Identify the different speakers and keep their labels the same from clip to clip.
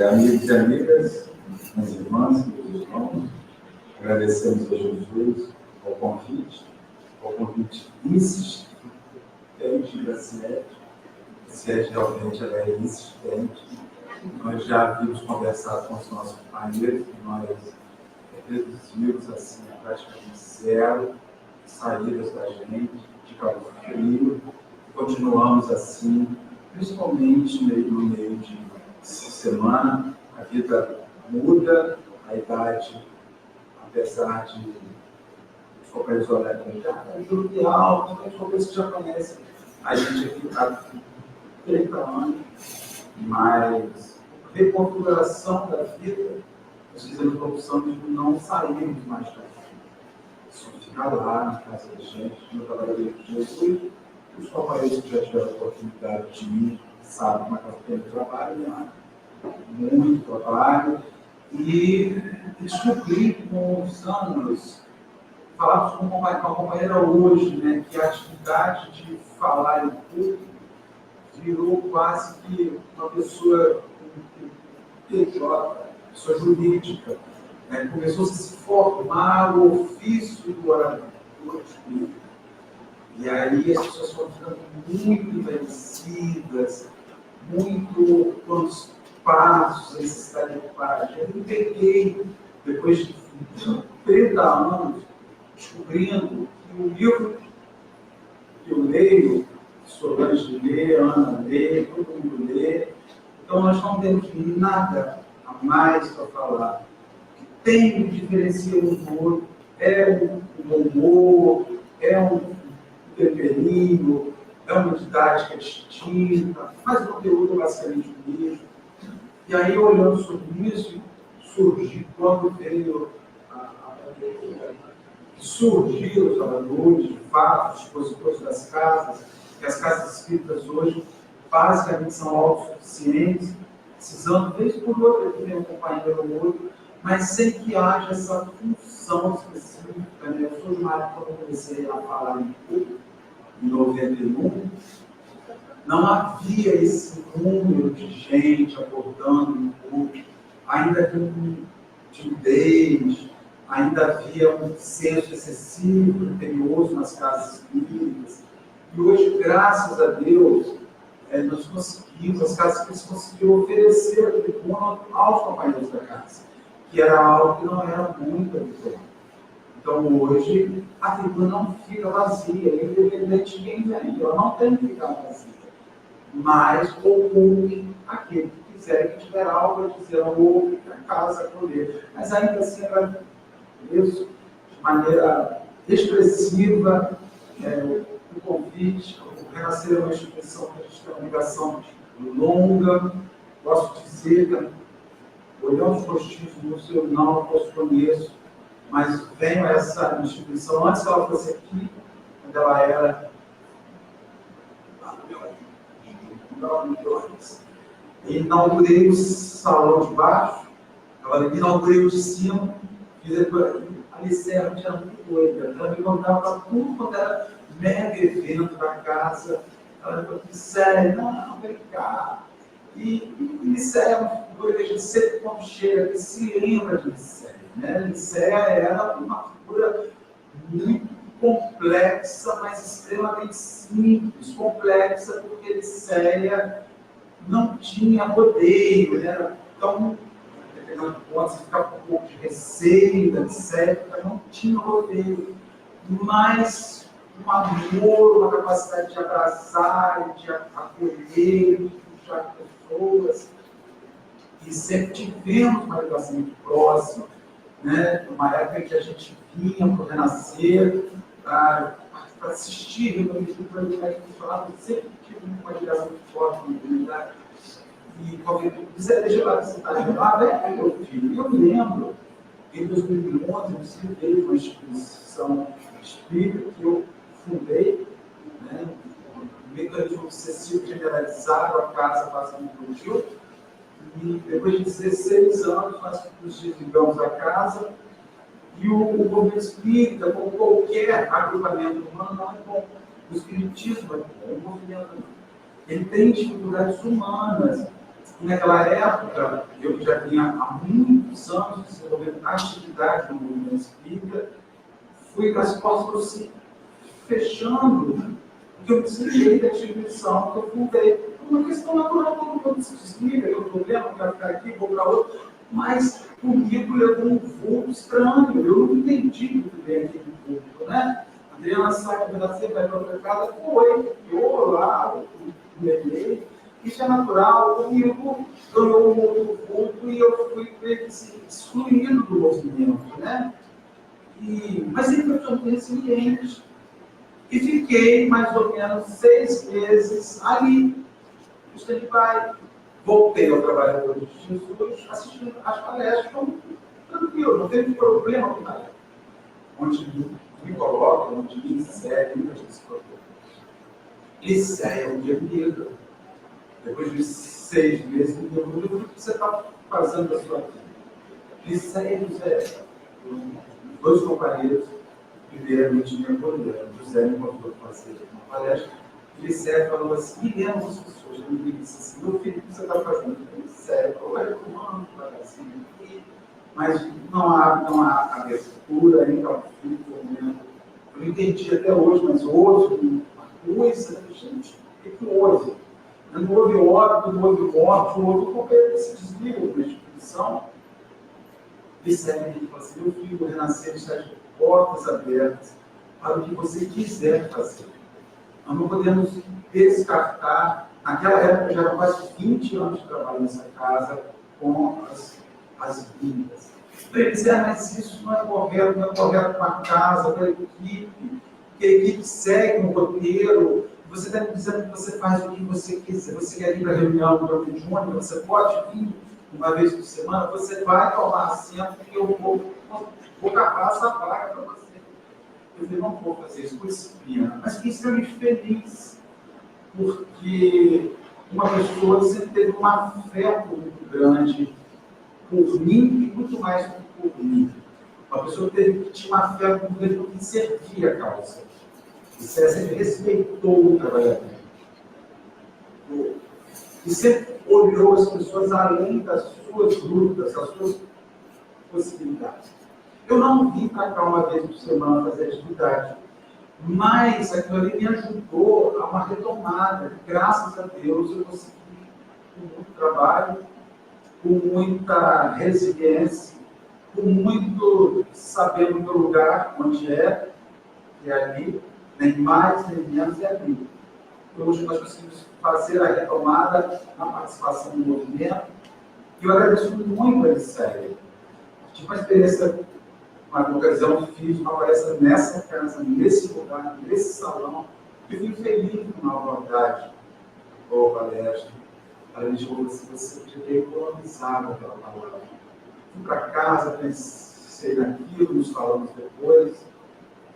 Speaker 1: Amigos e amigas, minhas irmãs, meus irmãos, agradecemos a Jesus ao convite insistente da Ciete. A Ciete realmente ela é insistente. Nós já havíamos conversado com os nossos companheiros, que nós reduzimos assim, praticamente zero saídas da gente, de calor frio. Continuamos assim, principalmente no meio de semana, a vida muda, a idade, apesar de focar isolado, tudo alto, tem coisas que já conhece. A gente aqui está 30 anos, mas reconfiguração da vida, nós fizemos a opção de não sairmos mais da vida. Só ficar lá na casa da gente, no trabalho de Jesus. Os companheiros que já tiveram a oportunidade de ir, sabem como é que eu tenho trabalho, né? Muito trabalho, e descobri com os anos, falávamos com uma companheira hoje, né, que a atividade de falar em público virou quase que uma pessoa PJ, pessoa jurídica, né, começou a se formar o ofício do orador espírita. E aí as pessoas foram ficando muito envelhecidas, muito com os passos, a necessidade de coragem. Eu me peguei, depois de 30 anos, descobrindo que o livro que eu leio, Solange lê, Ana lê, todo mundo lê, então nós não temos nada a mais para falar. O que tem que diferenciar um do outro é o humor, é um temperinho, é uma didática distinta, mas o conteúdo é basicamente o mesmo. E aí, olhando sobre isso, surgiu, quando veio surgiram os oradores, de fato, os expositores das casas, que as casas espíritas hoje basicamente são autossuficientes, precisando, vez por outra, que tenha um companheiro ou outro, mas sem que haja essa função específica. Né? Eu sou jornalista quando eu comecei a falar em público, em 91, não havia esse número de gente abordando um público, ainda com timidez, ainda havia um senso excessivo, imperioso nas casas espíritas. E hoje, graças a Deus, nós conseguimos, as casas espíritas conseguiram oferecer a tribuna aos companheiros da casa, que era algo que não era muito habitual. Então, hoje, a tribuna não fica vazia, independente de quem vem, ela não tem que ficar vazia. Mas ocupe aquele que quiser, que tiver algo a dizer ao outro, que a casa acolher. Mas ainda assim, ela isso, de maneira expressiva, o convite, o Renascer é uma instituição que a gente tem uma ligação longa, posso dizer, olhando os rostinhos do museu, eu não os conheço, mas venho a essa instituição, antes que ela fosse aqui, quando ela era inaugurei o salão de baixo, ela inaugurei o de cima, fiz a Alicerce, tinha muito doida, ela me mandava para tudo quando era mega evento da casa, ela me falou, sério, não, vem cá. E Licéia é uma figura que a gente sempre, quando chega, que se lembra de Licéia. Né? Licéia era uma figura muito complexa, mas extremamente simples. Complexa porque Licéia não tinha rodeio, né? Então, dependendo do ponto, você ficava com um pouco de receio da Licéia, não tinha rodeio. Mas um amor, uma capacidade de abraçar, de acolher, de puxar pessoas, e sempre tivemos uma ligação muito próxima, né? Uma época em que a gente vinha para o Renascer, para assistir, a gente falava, sempre tive uma ligação muito forte com a comunidade. E qualquer coisa, deixa eu lá, você está lá, meu filho, eu me lembro, em 2011, eu citei uma instituição espírita que eu fundei, né? Um mecanismo obsessivo generalizado, a casa passa no Brasil, e depois de 16 anos nós nos desligamos da casa, e o movimento espírita, como qualquer agrupamento humano, não é bom. O espiritismo é bom, o movimento ele tem dificuldades humanas, Naquela época, eu já vinha há muitos anos desenvolvendo atividade no movimento espírita, fui as portas foram se fechando, porque eu precisei da instituição que eu fundei. Uma questão natural, todo mundo se desliga, eu problema, quero ficar aqui, vou para outro, mas comigo levou um vulto estranho, eu não entendi muito bem aquele vulto, né? A Adriana sai da você vai para casa, foi, eu lá, levei. Isso é natural, comigo ganhou um outro vulto e eu fui excluído do movimento, né? Mas sempre eu sou resiliente. E fiquei mais ou menos 6 meses ali, no stand-by. Voltei ao Trabalhador de Jesus, assistindo as palestras, tranquilo, não teve problema com nada. Onde me coloca, onde me segue, muita gente se preocupa. E segue um dia comigo. Depois de 6 meses, me pergunta o que você está fazendo da sua vida. E segue, José. 2 companheiros primeiramente me acolheram. José me convidou para fazer uma palestra. E José falou assim, e lembra as pessoas, ele me disse assim, meu filho, o que você está fazendo? Eu falei, sério, eu era comando, devagarzinho aqui, mas não há abertura, ainda é um filho, momento. Eu não entendi até hoje, mas houve uma coisa, gente, o que houve? Não houve óbito, não houve morte, não houve qualquer esse desvio da instituição. E segue e fala assim, meu filho, o renascer está de portas abertas para o que você quiser fazer. Nós não podemos descartar, naquela época já eram quase 20 anos de trabalho nessa casa com as vidas. Então ele dizia, mas isso não é correto para a casa, para a equipe, que a equipe segue um roteiro, você está me dizendo que você faz o que você quiser, você quer ir para a reunião do Dr. Júnior, você pode vir uma vez por semana, você vai tomar assento e eu vou cavar essa vaga para você. Eu não vou fazer isso por disciplina, mas fiquei extremamente feliz, porque uma pessoa sempre teve um afeto muito grande por mim e muito mais do que por mim. Uma pessoa que tinha um afeto muito grande por quem servia a causa. E César respeitou o trabalhador. E sempre olhou as pessoas além das suas lutas, das suas possibilidades. Eu não vim para cá uma vez por semana fazer atividade, mas aquilo ali me ajudou a uma retomada. Graças a Deus eu consegui, com muito trabalho, com muita resiliência, com muito saber o meu lugar, onde é, que é ali, nem mais, nem menos, é ali. Hoje nós conseguimos fazer a retomada na participação no movimento, e eu agradeço muito a Elisséia. Tive uma experiência, uma ocasião, fiz uma palestra nessa casa, nesse lugar, nesse salão, e fui feliz com uma abordagem, boa palestra. Ela me falou assim, você podia ter economizado aquela palavra. Fui para casa, pensei naquilo, nos falamos depois,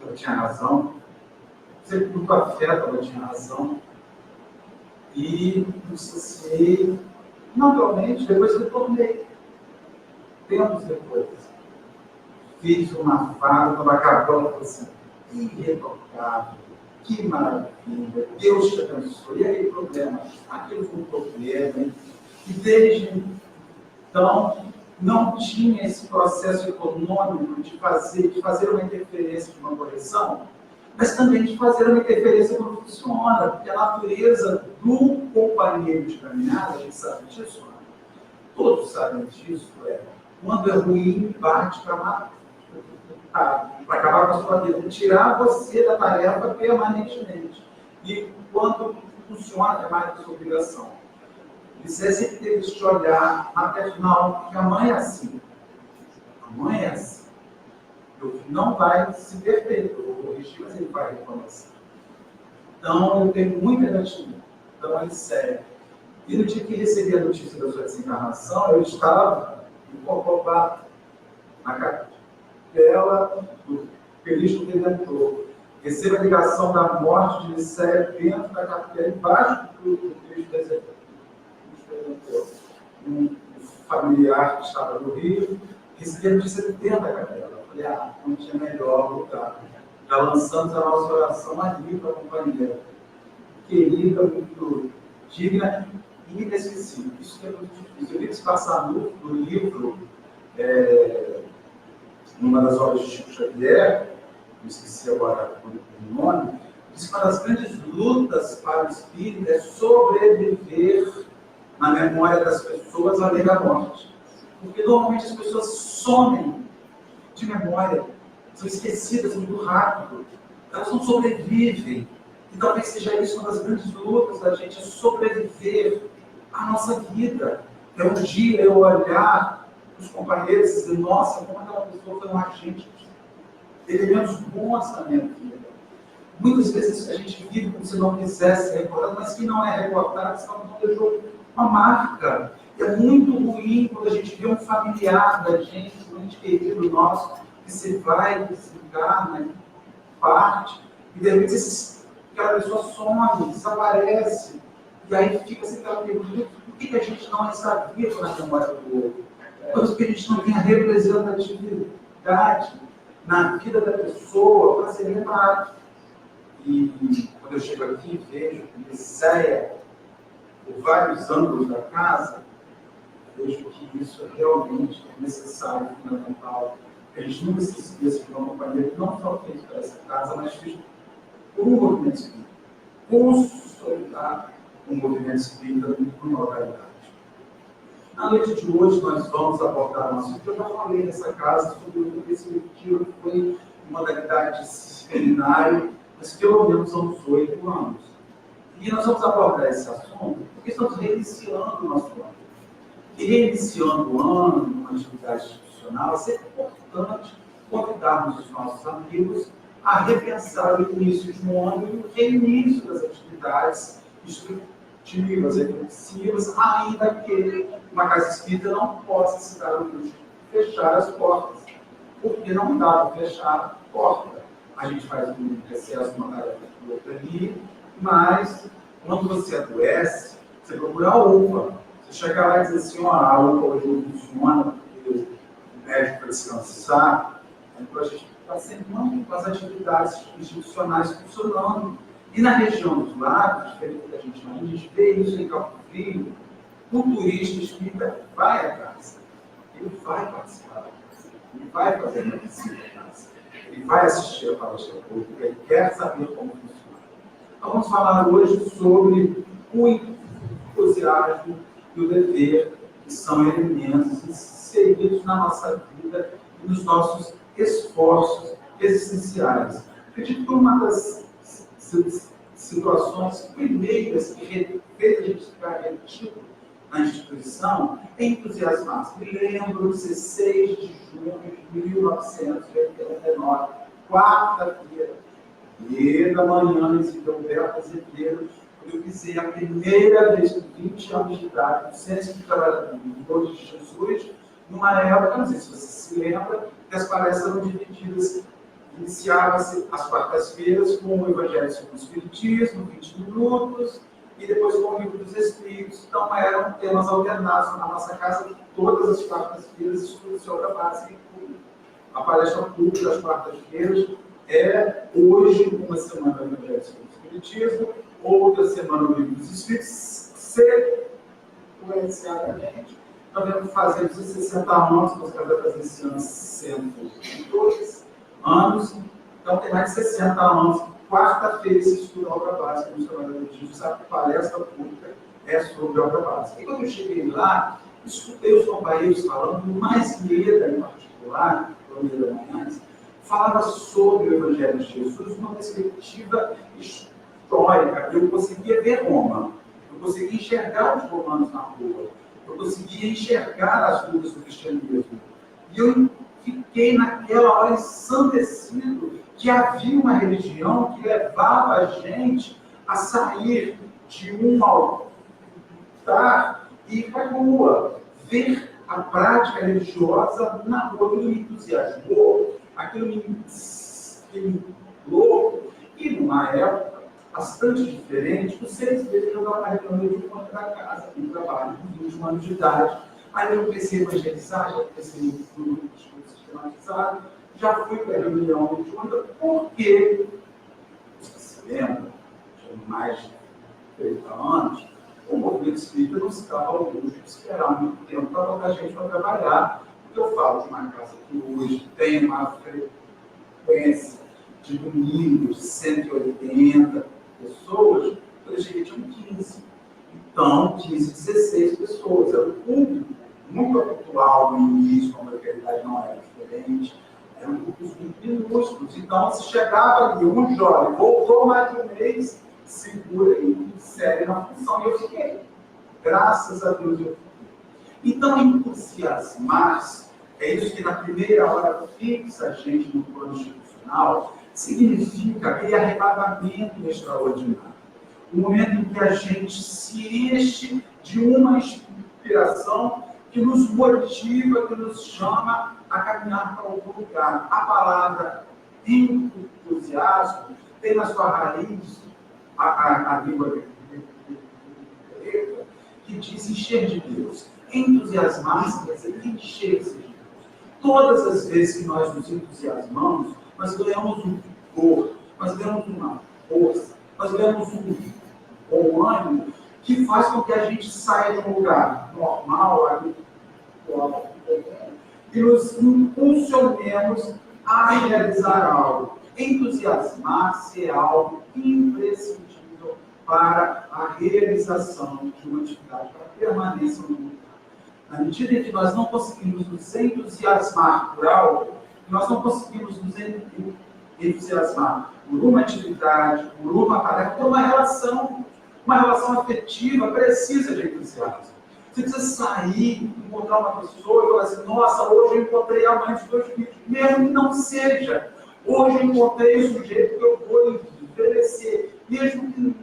Speaker 1: ela tinha razão. Sempre muito afeto, ela tinha razão. E me associei, naturalmente, depois retornei. Tempos depois. Fiz uma fala, estava acabando, falei assim, irretocável, que maravilha, Deus te abençoe. E aquele problema, aquilo foi um problema. E desde então, não tinha esse processo econômico de fazer uma interferência de uma correção, mas também de fazer uma interferência quando funciona, porque a natureza do companheiro de caminhada, a gente sabe disso, né? Todos sabem disso, quando é ruim, parte para acabar com a sua vida, tirar você da tarefa permanentemente. E quando funciona, é mais da sua obrigação. Você sempre teve este olhar maternal, porque a mãe é assim. A mãe é assim. O filho não vai se perder, eu vou corrigir, mas ele vai reconhecer. Então, eu tenho muita gratidão. Então, ele segue. E no dia que recebi a notícia da sua desencarnação, eu estava em Corcovado, na capela do Cristo Redentor. Recebo a ligação da morte de Licéia dentro da capela, embaixo do Cristo Redentor. Um familiar que estava no Rio, recebi a notícia dentro da capela. Eu falei, não tinha melhor lugar. Já lançamos a nossa oração ali para a companheira. Querida, muito digna. inesquecível. Isso é muito difícil. Eu vi isso passar no livro, numa das obras de Chico Xavier, não esqueci agora o nome, diz que uma das grandes lutas para o espírito é sobreviver na memória das pessoas além da morte. Porque normalmente as pessoas somem de memória, são esquecidas muito rápido, elas não sobrevivem. E talvez seja isso uma das grandes lutas da gente, é sobreviver à nossa vida. É um dia eu olhar os companheiros e dizer, nossa, como aquela pessoa foi um agente de elementos bons na minha vida. Muitas vezes a gente vive como se não quisesse recordar, mas que não é recordado, senão não deixou uma marca. E é muito ruim quando a gente vê um familiar da gente, um ente querido nosso, que se vai, que se encarna, que parte, e de repente aquela pessoa some, desaparece, e aí fica assim aquela pergunta, por que a gente não está vivo na memória do outro? Porque a gente não tem a representatividade na vida da pessoa para ser lembrado. E quando eu chego aqui e vejo que ceia por vários ângulos da casa, vejo que isso é realmente necessário, fundamental. Que a gente nunca se esqueça de uma companhia que não só fez para essa casa, mas fez por um movimento espírita. Consolidar um movimento espírita numa localidade. Na noite de hoje, nós vamos abordar um assunto que eu já falei nessa casa sobre o perspectiva que foi uma modalidade de seminário, mas pelo menos há uns 8 anos. E nós vamos abordar esse assunto porque estamos reiniciando o nosso ano. E reiniciando o ano, uma atividade institucional, é sempre importante convidarmos os nossos amigos a repensar o início de um ano e o reinício das atividades instrutivas, reflexivas, ainda que uma casa espírita não possa se dar o luxo de fechar as portas, porque não dá para fechar a porta. A gente faz um recesso, uma tarefa de outra ali, mas quando você adoece, você procura a UPA. Você chega lá e diz assim, a UPA hoje não funciona, porque o médico para descansar, então a gente está sempre com as atividades institucionais funcionando. E na região dos lagos, diferente da gente, a gente vê isso em Campo Frio, o turista espírita vai à casa, ele vai participar da casa, ele vai fazer a medicina da casa, ele vai assistir a palestra pública, ele quer saber como funciona. Então vamos falar hoje sobre o entusiasmo e o dever, que são elementos inseridos na nossa vida e nos nossos esforços existenciais. Acredito que uma das situações primeiras que fez a gente ficar retido na instituição é entusiasmar. Me lembro, 16 de junho de 1989, quarta-feira, e da manhã, em Gilberto Azevedo, eu pisei a primeira vez com 20 anos de idade, no Centro de Trabalho de Jesus, numa época, não sei se você se lembra, que as palestras eram divididas. Iniciava-se as quartas-feiras com o Evangelho segundo o Espiritismo, 20 minutos, e depois com o Livro dos Espíritos. Então, eram temas alternados na nossa casa, todas as quartas-feiras, estudo sobre a base pública. A palestra pública das quartas-feiras é hoje uma semana do Evangelho segundo o Espiritismo, outra semana do Livro dos Espíritos, sequenciadamente. Nós fazemos 60 anos, nós vamos fazer esse ano 102 anos, então tem mais de 60 anos. Quarta-feira se estuda a obra básica no trabalho do sabe que palestra pública é sobre a obra básica. E quando eu cheguei lá, escutei os companheiros falando, mais Leda em particular, da manhã, falava sobre o Evangelho de Jesus numa perspectiva histórica. Eu conseguia ver Roma, eu conseguia enxergar os romanos na rua, eu conseguia enxergar as lutas do cristianismo. E eu fiquei naquela hora ensandecido que havia uma religião que levava a gente a sair de um altar e ir para a rua, ver a prática religiosa na rua. Aquilo me entusiasmou, aquilo me estimulou, e numa época bastante diferente, os 6 meses eu estava carregando de conta da casa, no trabalho, com 21 anos de idade. Aí eu comecei a evangelizar, já comecei no grupo de estudo sistematizado, já fui para a reunião de junta, porque, você se lembra, tinha mais de 30 anos, O movimento espírita não se dava ao luxo de esperar muito tempo para colocar gente para trabalhar. Porque eu falo de uma casa que hoje tem uma frequência de domingos de 180 pessoas, quando eu cheguei tinham 15. Então, 15, 16 pessoas. Era um público muito habitual no início, quando a realidade não era diferente. Eram grupos muito minúsculos. Então, se chegava ali um jovem, voltou mais de um mês, segura e segue na função. E eu fiquei. Graças a Deus eu fiquei. Então, entusiasmar-se, é isso que na primeira hora fixa a gente no plano institucional, significa aquele arrebatamento extraordinário. O momento em que a gente se enche de uma inspiração que nos motiva, que nos chama a caminhar para algum lugar. A palavra entusiasmo tem na sua raiz a língua grega, que diz encher de Deus. Entusiasmar-se quer dizer encher-se de Deus. Todas as vezes que nós nos entusiasmamos, nós ganhamos um vigor, nós ganhamos uma força, nós ganhamos um ânimo que faz com que a gente saia de um lugar normal, habitual, e nos impulsionemos a realizar algo. Entusiasmar-se é algo imprescindível para a realização de uma atividade, para a permanência no lugar. Na medida em que nós não conseguimos nos entusiasmar por algo, nós não conseguimos nos entusiasmar por uma atividade, por uma tarefa, por uma relação afetiva precisa de entusiasmo. Você precisa sair, encontrar uma pessoa e falar assim, nossa, hoje eu encontrei a mãe dos 2 filhos, mesmo que não seja. Hoje eu encontrei o sujeito que eu vou envelhecer, mesmo que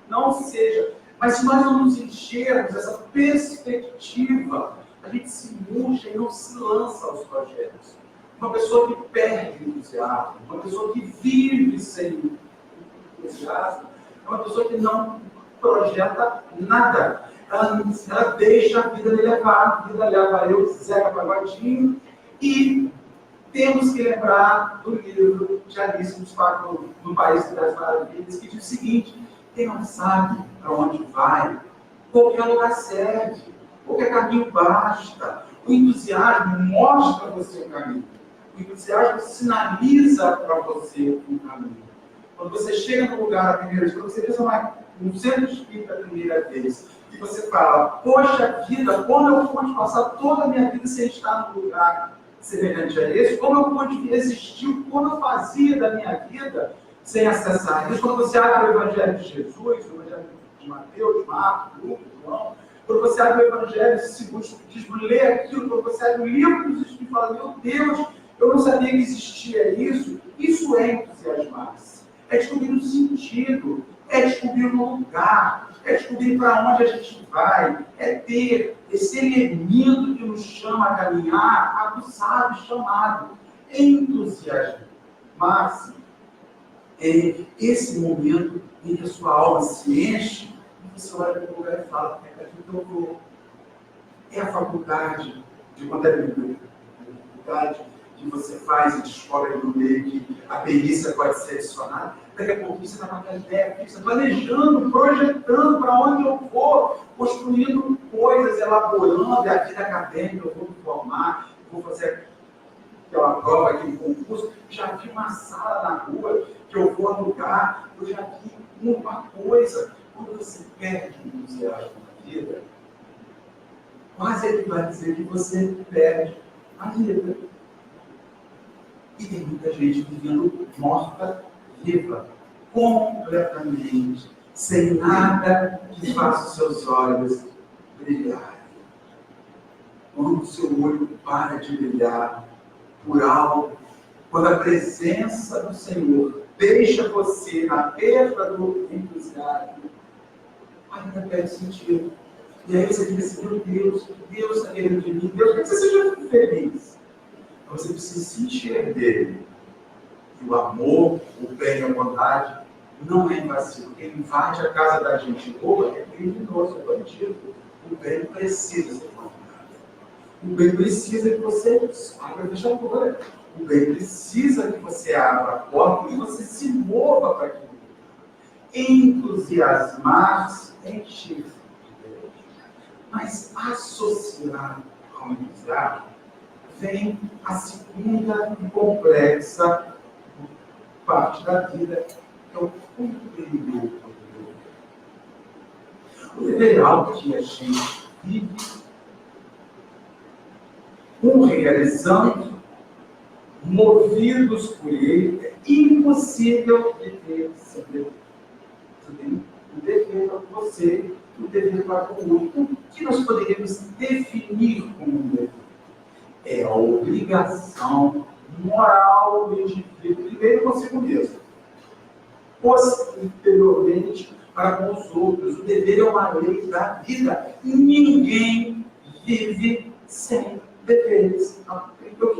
Speaker 1: não seja. Mas se nós não nos enchermos essa perspectiva, a gente se murcha e não se lança aos projetos. Uma pessoa que perde o entusiasmo, uma pessoa que vive sem entusiasmo, é uma pessoa que não projeta nada. Ela deixa a vida me levar, a vida leva eu, Zeca Pagodinho, e temos que lembrar do livro de Alice no País das Maravilhas, que diz o seguinte: quem não sabe para onde vai, qualquer lugar serve, qualquer caminho basta. O entusiasmo mostra a você o caminho. O entusiasmo sinaliza para você um caminho. Quando você chega no lugar a primeira vez, quando você pensa no centro espírita a primeira vez, e você fala, poxa vida, como eu pude passar toda a minha vida sem estar num lugar semelhante a esse, como eu pude existir, como eu fazia da minha vida sem acessar isso. Quando você abre o Evangelho de Jesus, o Evangelho de Mateus, Marcos, Lucas, João, quando você abre o Evangelho segundo o Espiritismo, lê aquilo, quando você abre o livro dos Espíritos e fala, meu Deus, eu não sabia que existia isso. Isso é entusiasmar-se. É descobrir o sentido, é descobrir um lugar, é descobrir para onde a gente vai, é ter esse elemento que nos chama a caminhar, aguçado, chamado entusiasmar-se. É esse momento em que a sua alma se enche, e você olha para o lugar e fala, é aqui que eu vou. É a faculdade de contabilidade que você faz e descobre no meio que a perícia pode ser adicionada. Daqui a pouco você está com aquela ideia fixa, planejando, projetando para onde eu vou, construindo coisas, elaborando a vida acadêmica, eu vou me formar, vou fazer aquela prova, aquele concurso. Já vi uma sala na rua que eu vou alugar, eu já vi uma coisa. Quando você perde o entusiasmo na vida, quase ele vai dizer que você perde a vida. E tem muita gente vivendo morta-viva, completamente, sem nada que faça os seus olhos brilharem. Quando o seu olho para de brilhar por algo, quando a presença do Senhor deixa você na perda do entusiasmo, ainda perde sentido. E aí você diz assim, meu Deus, Deus está querendo de mim, Deus quer que você seja feliz. Você precisa se encher dele. E o amor, o bem e a bondade não é invasivo. Quem invade a casa da gente boa é criminoso, é bandido. O bem precisa ser formado. O bem precisa que você abra a fechadura. O bem precisa que você abra a porta e você se mova para aquilo. Entusiasmar-se, encher-se de Mas associado ao entusiasmo, vem a segunda e complexa parte da vida, que é o cumprimento do dever. O dever é algo que a gente vive, realizando, movidos por ele, é impossível viver sem dever. Você tem o dever para você, o dever para o outro. O que nós poderíamos definir como um dever? É a obrigação moral do indivíduo, primeiro consigo mesmo, posteriormente para com os outros. O dever é uma lei da vida. Ninguém vive sem deveres. Eu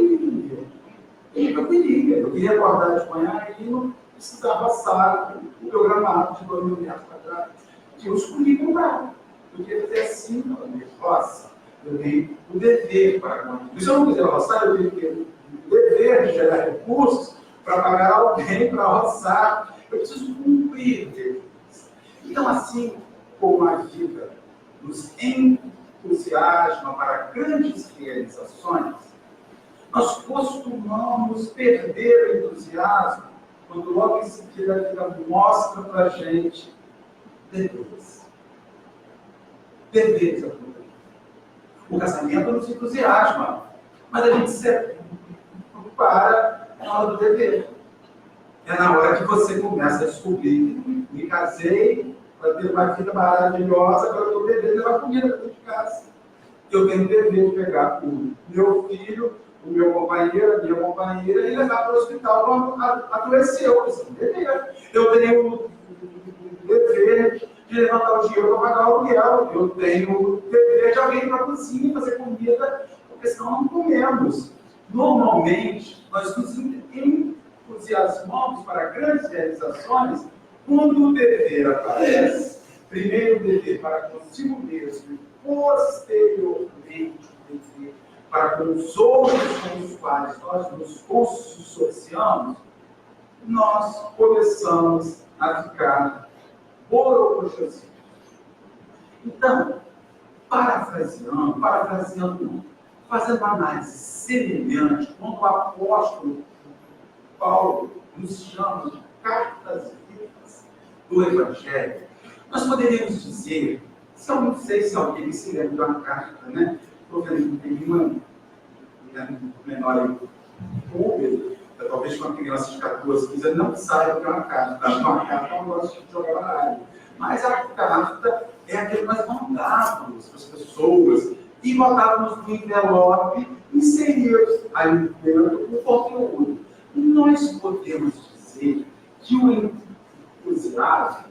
Speaker 1: queria acordar de manhã e não precisava passar o meu gramado de 2.000 metros quadrados. Eu escolhi comprar. Eu queria fazer assim, na minha roça. Eu tenho o dever para comprar. Se eu não quiser roçar, eu tenho que ter o dever de gerar recursos para pagar alguém para roçar. Eu preciso cumprir deveres. Então, assim como a vida nos entusiasma para grandes realizações, nós costumamos perder o entusiasmo quando logo em seguida a vida mostra para a gente deveres. Deveres a cumprir. O casamento nos entusiasma, mas a gente se para na hora do dever. É na hora que você começa a descobrir: me casei para ter uma vida maravilhosa, agora eu estou devendo levar comida para dentro de casa. Eu tenho o dever de pegar o meu filho, o meu companheiro, a minha companheira, e levar para o hospital quando adoeceu. Isso é um dever. Eu tenho o dever de levantar o dinheiro para pagar o aluguel. Eu tenho o dever de alguém ir para a cozinha fazer comida, porque senão não comemos. Normalmente, nós nos entusiasmamos para grandes realizações quando o dever aparece. Primeiro o dever para consigo mesmo, posteriormente o dever para com os outros com os quais nós nos consociamos, nós começamos a ficar borocochosíssimos. Então, parafraseando, fazendo uma análise semelhante, quando o apóstolo Paulo nos chama de cartas vivas do Evangelho, nós poderíamos dizer, eu não sei se alguém se lembra de uma carta, né? Estou vendo que tem uma menor pública, talvez com uma criança de 14, 15 anos, não saiba que é uma carta. Uma carta é um negócio de jogar na área. Mas a carta é aquilo que nós mandávamos para as pessoas e botávamos no envelope, inseríamos aí dentro o conteúdo. Nós podemos dizer que o entusiasmo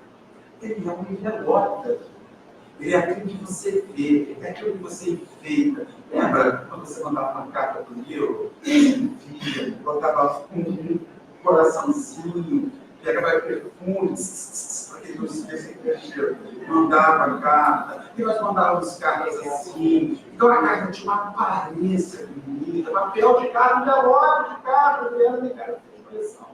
Speaker 1: ele é um envelope. Ele é aquilo que você vê, é aquilo que você enfeita. Lembra quando você mandava uma carta para o meu? Via, botava um coraçãozinho, pegava perfume, aquele doce, mandava a carta, e nós mandávamos cartas assim. Então a carta tinha uma aparência bonita, papel de carta, envelope de carta, nem cara de expressão.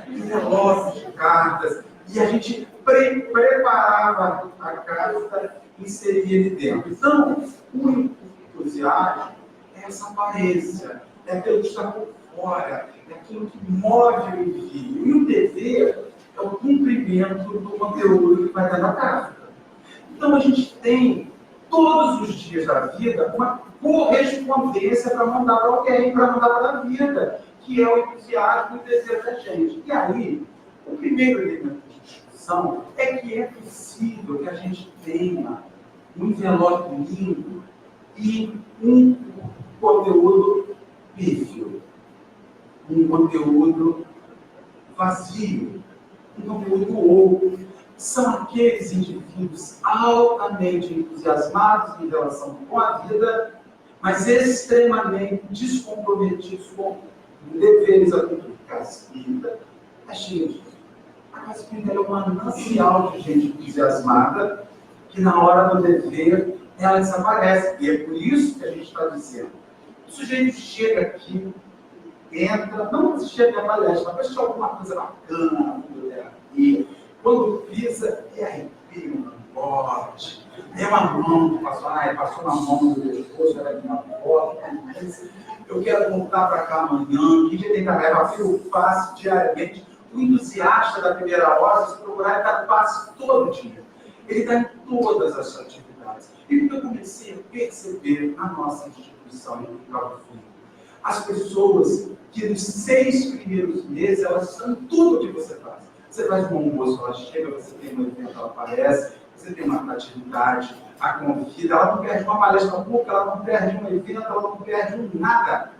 Speaker 1: Envelope de cartas. E a gente preparava a carta e inseria ali dentro. Então, o entusiasmo é essa aparência, é aquilo que está por fora, é aquilo que move o envio. E o dever é o cumprimento do conteúdo que vai estar na carta. Então, a gente tem, todos os dias da vida, uma correspondência para mandar para alguém, para mandar para a vida, que é o entusiasmo e o desejo da gente. E aí, o primeiro elemento de discussão é que é possível que a gente tenha um envelope lindo e um conteúdo pífio, um conteúdo vazio, um conteúdo oco. São aqueles indivíduos altamente entusiasmados em relação com a vida, mas extremamente descomprometidos com deveres a cumprir. Caspita é cheio disso. A Caspita é um manancial de gente entusiasmada que na hora do dever ela desaparece. E é por isso que a gente está dizendo. O sujeito chega aqui, entra, não chega na palestra, mas deixa alguma coisa bacana, aqui. Quando pisa, é arrepio, veio um bote, é uma mão que passou na mão do meu esposo, era aqui na porta. Eu quero voltar para cá amanhã, que dia tem que levar, eu faço diariamente. O entusiasta da primeira hora, se procurar, ele está quase todo dia. Ele está em todas as atividades. E o que eu comecei a perceber na nossa instituição em Cabo Frio, as pessoas que nos 6 primeiros meses, elas estão em tudo que você faz. Você faz um almoço, ela chega, você tem um evento, ela aparece, você tem uma atividade, a convida, ela não perde uma palestra pública, ela não perde um evento, ela não perde nada.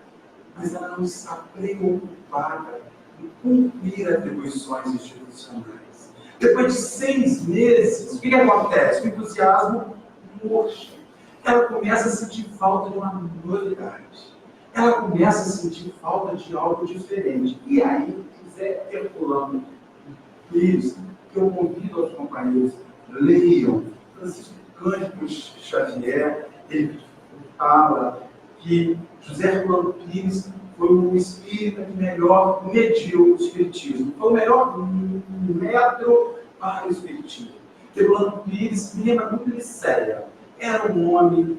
Speaker 1: Mas ela não está preocupada em cumprir atribuições institucionais. Depois de 6 meses, o que acontece? O entusiasmo murcha. Ela começa a sentir falta de uma novidade. Ela começa a sentir falta de algo diferente. E aí, Zé Herculano Pires, que eu convido aos companheiros, leiam Francisco Cândido Xavier, ele fala que José Herculano Pires foi um espírita que melhor mediu o espiritismo. Foi o melhor metro para o espiritismo. Herculano Pires me lembra muito Liceia. Era um homem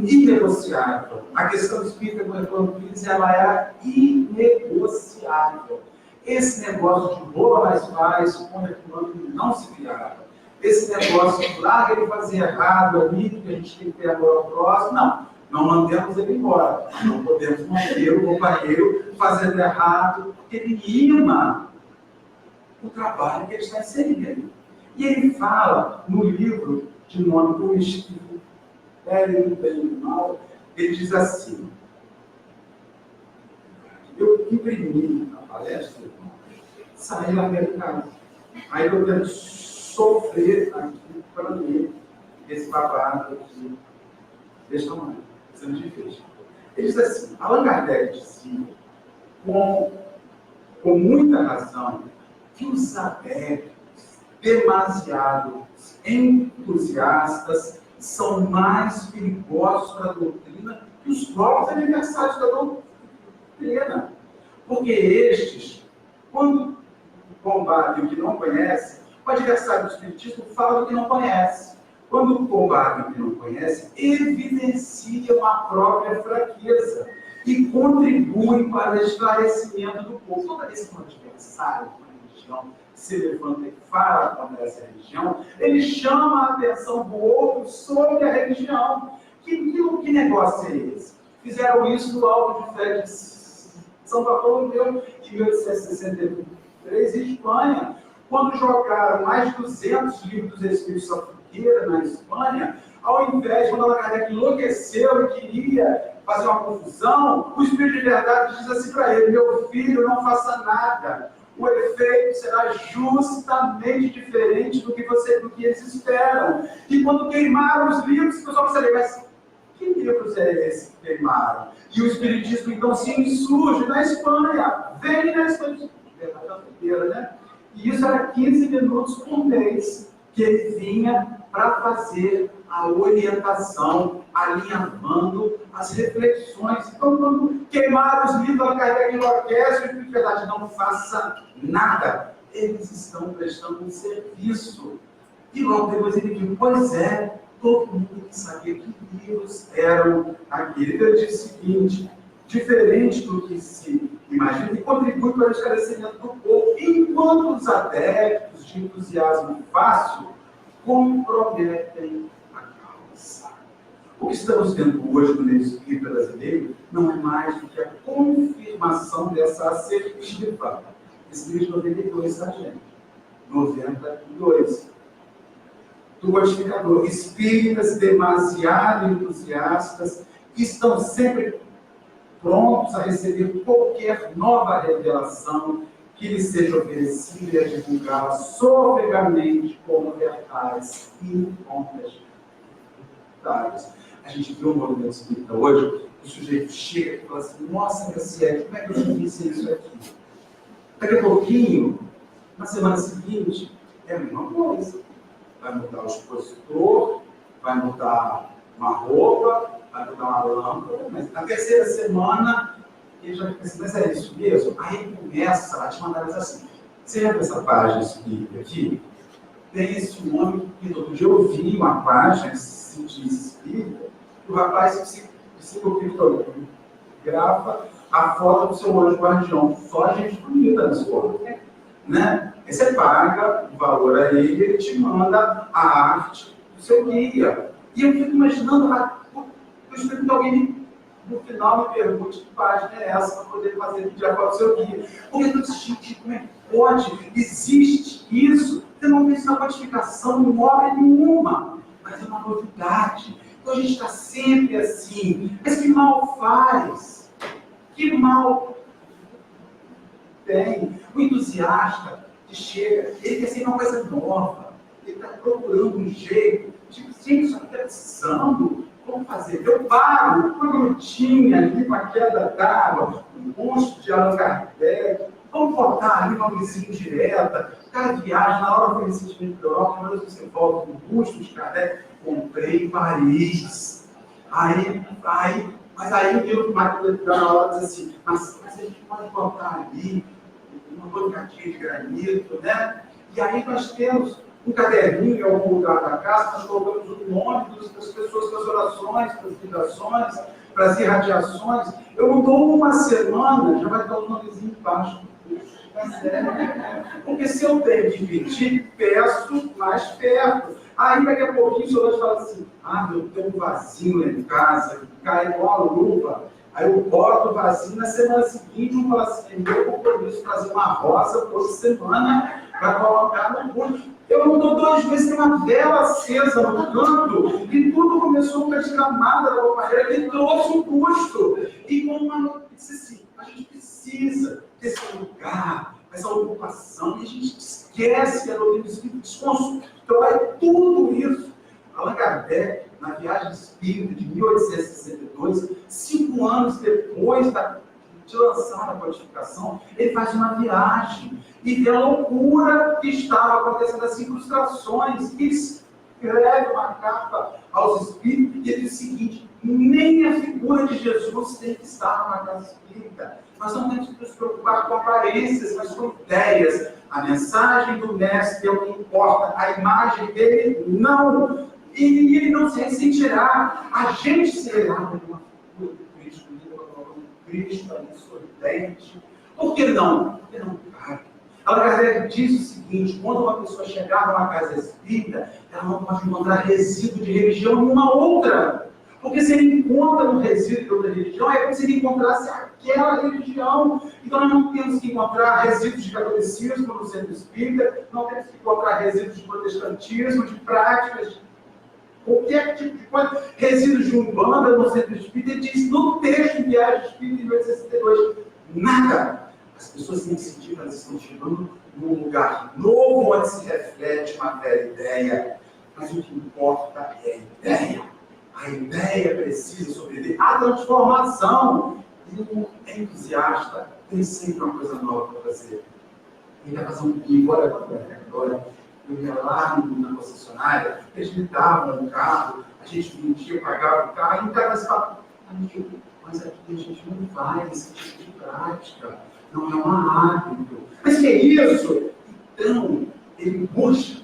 Speaker 1: inegociável. A questão do espírita com Herculano Pires, ela era inegociável. Esse negócio de boa mais faz, com Herculano não se criava. Esse negócio de larga ele fazer errado ali, que a gente tem que ter amor ao próximo, não mandemos ele embora. Não podemos manter o companheiro fazendo errado, porque ele lima o trabalho que ele está inserindo. E ele fala no livro de nome do Espírito, Bem e Mal, ele diz assim: eu imprimi a palestra, saí lá dentro de casa. Aí eu quero sofrer aqui para ler esse babado aqui, desse tamanho, sendo difícil. Ele diz assim: Allan Kardec dizia, com muita razão, que os adeptos demasiado entusiastas são mais perigosos para a doutrina que os próprios adversários da doutrina. Porque estes, quando combatem o que não conhece, o adversário do espiritismo fala do que não conhece. Quando combatem o que não conhece, evidenciam a própria fraqueza e contribuem para o esclarecimento do povo. Toda vez que um adversário, uma religião, se levanta e fala contra essa religião, ele chama a atenção do outro sobre a religião. Que negócio é esse? Fizeram isso no Alto de Fé de São Bartolomeu, em 1863, em Espanha, quando jogaram mais de 200 livros dos Espíritos à fogueira na Espanha, ao invés de quando Allan Kardec enlouqueceu e queria fazer uma confusão, o Espírito de Verdade diz assim para ele: meu filho, não faça nada. O efeito será justamente diferente do que eles esperam. E quando queimaram os livros, o pessoal vai saber, mas que livros é esse que queimaram? E o Espiritismo então se insurge na Espanha. Vem na Espanha. Né? E isso era 15 minutos por mês que ele vinha para fazer a orientação, alinhavando as reflexões. Então, quando queimaram os livros, Allan Kardec enlouquece, o Espírito de Verdade não faça nada. Eles estão prestando um serviço. E logo depois ele diz: pois é, todo mundo que sabia que livros eram aqueles. Ele diz o seguinte: diferente do que se imagina, e contribui para o esclarecimento do povo, enquanto os adeptos de entusiasmo fácil comprometem a causa. O que estamos vendo hoje no meio espírita brasileiro não é mais do que a confirmação dessa assertiva. Esse livro de 92, tá, gente? 92. Do codificador. Espíritas demasiado entusiastas estão sempre prontos a receber qualquer nova revelação que lhes seja oferecida e a divulgá-la sofregamente como verdades incontestáveis. A gente viu um movimento espírita hoje, o sujeito chega e fala assim: nossa, Graciete, como é que eu disse isso aqui? Daqui a pouquinho, na semana seguinte, é a mesma coisa. Vai mudar o expositor, vai mudar uma roupa, vai mudar uma lâmpada, mas na terceira semana ele já fica assim: mas é isso mesmo? Aí ele começa a te mandar assim: você lembra essa página espírita aqui? tem esse homem que outro dia eu vi uma página que se diz espírita, que o rapaz se criptografa a foto do seu anjo guardião. Só gente bonita nesse foto, né? Aí você paga o valor a ele e ele te manda a arte do seu guia. E eu fico imaginando, eu espero que alguém no final me pergunte que página é essa para poder fazer de acordo com o seu guia. Porque eu senti como é que pode, existe isso. Você não vê isso na codificação, em obra nenhuma, mas é uma novidade. Então a gente está sempre assim. Mas que mal faz? Que mal tem? O entusiasta que chega, ele quer ser uma coisa nova. Ele está procurando um jeito. Tipo, gente, isso aqui está precisando. Vamos fazer. Eu paro uma grutinha ali com a queda d'água, um monstro de Allan Kardec. Vamos botar ali uma luzinha direta. Cada viagem, na hora do conhecimento da Europa, mas você volta com o busto de Kardec. Comprei em Paris. Mas aí o Nilo Marco na hora diz assim, mas a gente pode botar ali uma bancadinha de granito, né? E aí nós temos um caderninho em algum lugar da casa, nós colocamos o nome das pessoas, das orações, das vibrações, para as irradiações. Eu não dou uma semana, já vai estar o nomezinho embaixo. Porque se eu tenho que pedir, peço mais perto. Aí daqui a pouquinho o senhor fala assim, eu tenho um vasinho lá em casa, que cai igual a luva. Aí eu boto o vasinho, na semana seguinte eu falo assim, meu compromisso trazer uma rosa por semana para colocar no busto. Eu não dou 2 meses, tem uma vela acesa no canto, e tudo começou com a descamada da rouparia, que trouxe o busto. E com uma notícia assim, a gente precisa desse lugar, essa ocupação, e a gente esquece que a doutrina do Espírito desconstrói tudo isso. Allan Kardec, na viagem espírita de 1862, 5 anos depois de lançar a codificação, ele faz uma viagem e vê a loucura que estava acontecendo, as incrustações. Ele escreve uma carta aos espíritos e ele diz o seguinte: nem a figura de Jesus tem que estar na casa espírita. Nós não temos que nos preocupar com aparências, mas com ideias. A mensagem do mestre é o que importa, a imagem dele não. E ele não se ressentirá. A gente será uma figura do Cristo, Cristo ali sorridente. Por que não? Porque não cabe. Allan Kardec diz o seguinte: quando uma pessoa chegar numa casa espírita, ela não pode encontrar resíduo de religião em uma outra. Porque se ele encontra um resíduo de outra religião, é como se ele encontrasse aquela religião. Então nós não temos que encontrar resíduos de catolicismo no centro espírita, não temos que encontrar resíduos de protestantismo, de práticas, qualquer tipo de coisa, resíduos de umbanda no centro espírita. Ele diz no texto de Viagem Espírita de 1862, nada. As pessoas têm que sentir que elas estão chegando num lugar novo, onde se reflete uma velha ideia. Mas o que importa é a ideia. A ideia precisa sobreviver à transformação. E o entusiasta tem sempre uma coisa nova para fazer. Ele vai fazer um bico, olha agora. Eu ia lá na concessionária, eles me davam um carro, a gente vendia, pagava o carro, e o cara fala, amigo, mas aqui a gente não vai esse tipo de prática, não é um hábito. Mas que é isso? Então, ele busca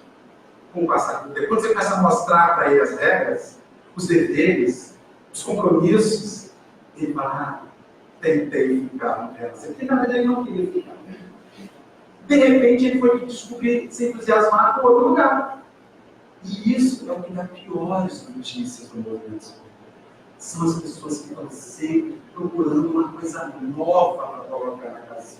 Speaker 1: com o passar do tempo. Quando você começa a mostrar para ele as regras, os deveres, os compromissos, ele fala, tentei ficar no resto. Porque na verdade ele não queria ficar. De repente ele foi descobrir, se entusiasmar com outro lugar. E isso é o que dá piores notícias no movimento. São as pessoas que estão sempre procurando uma coisa nova para colocar na casa.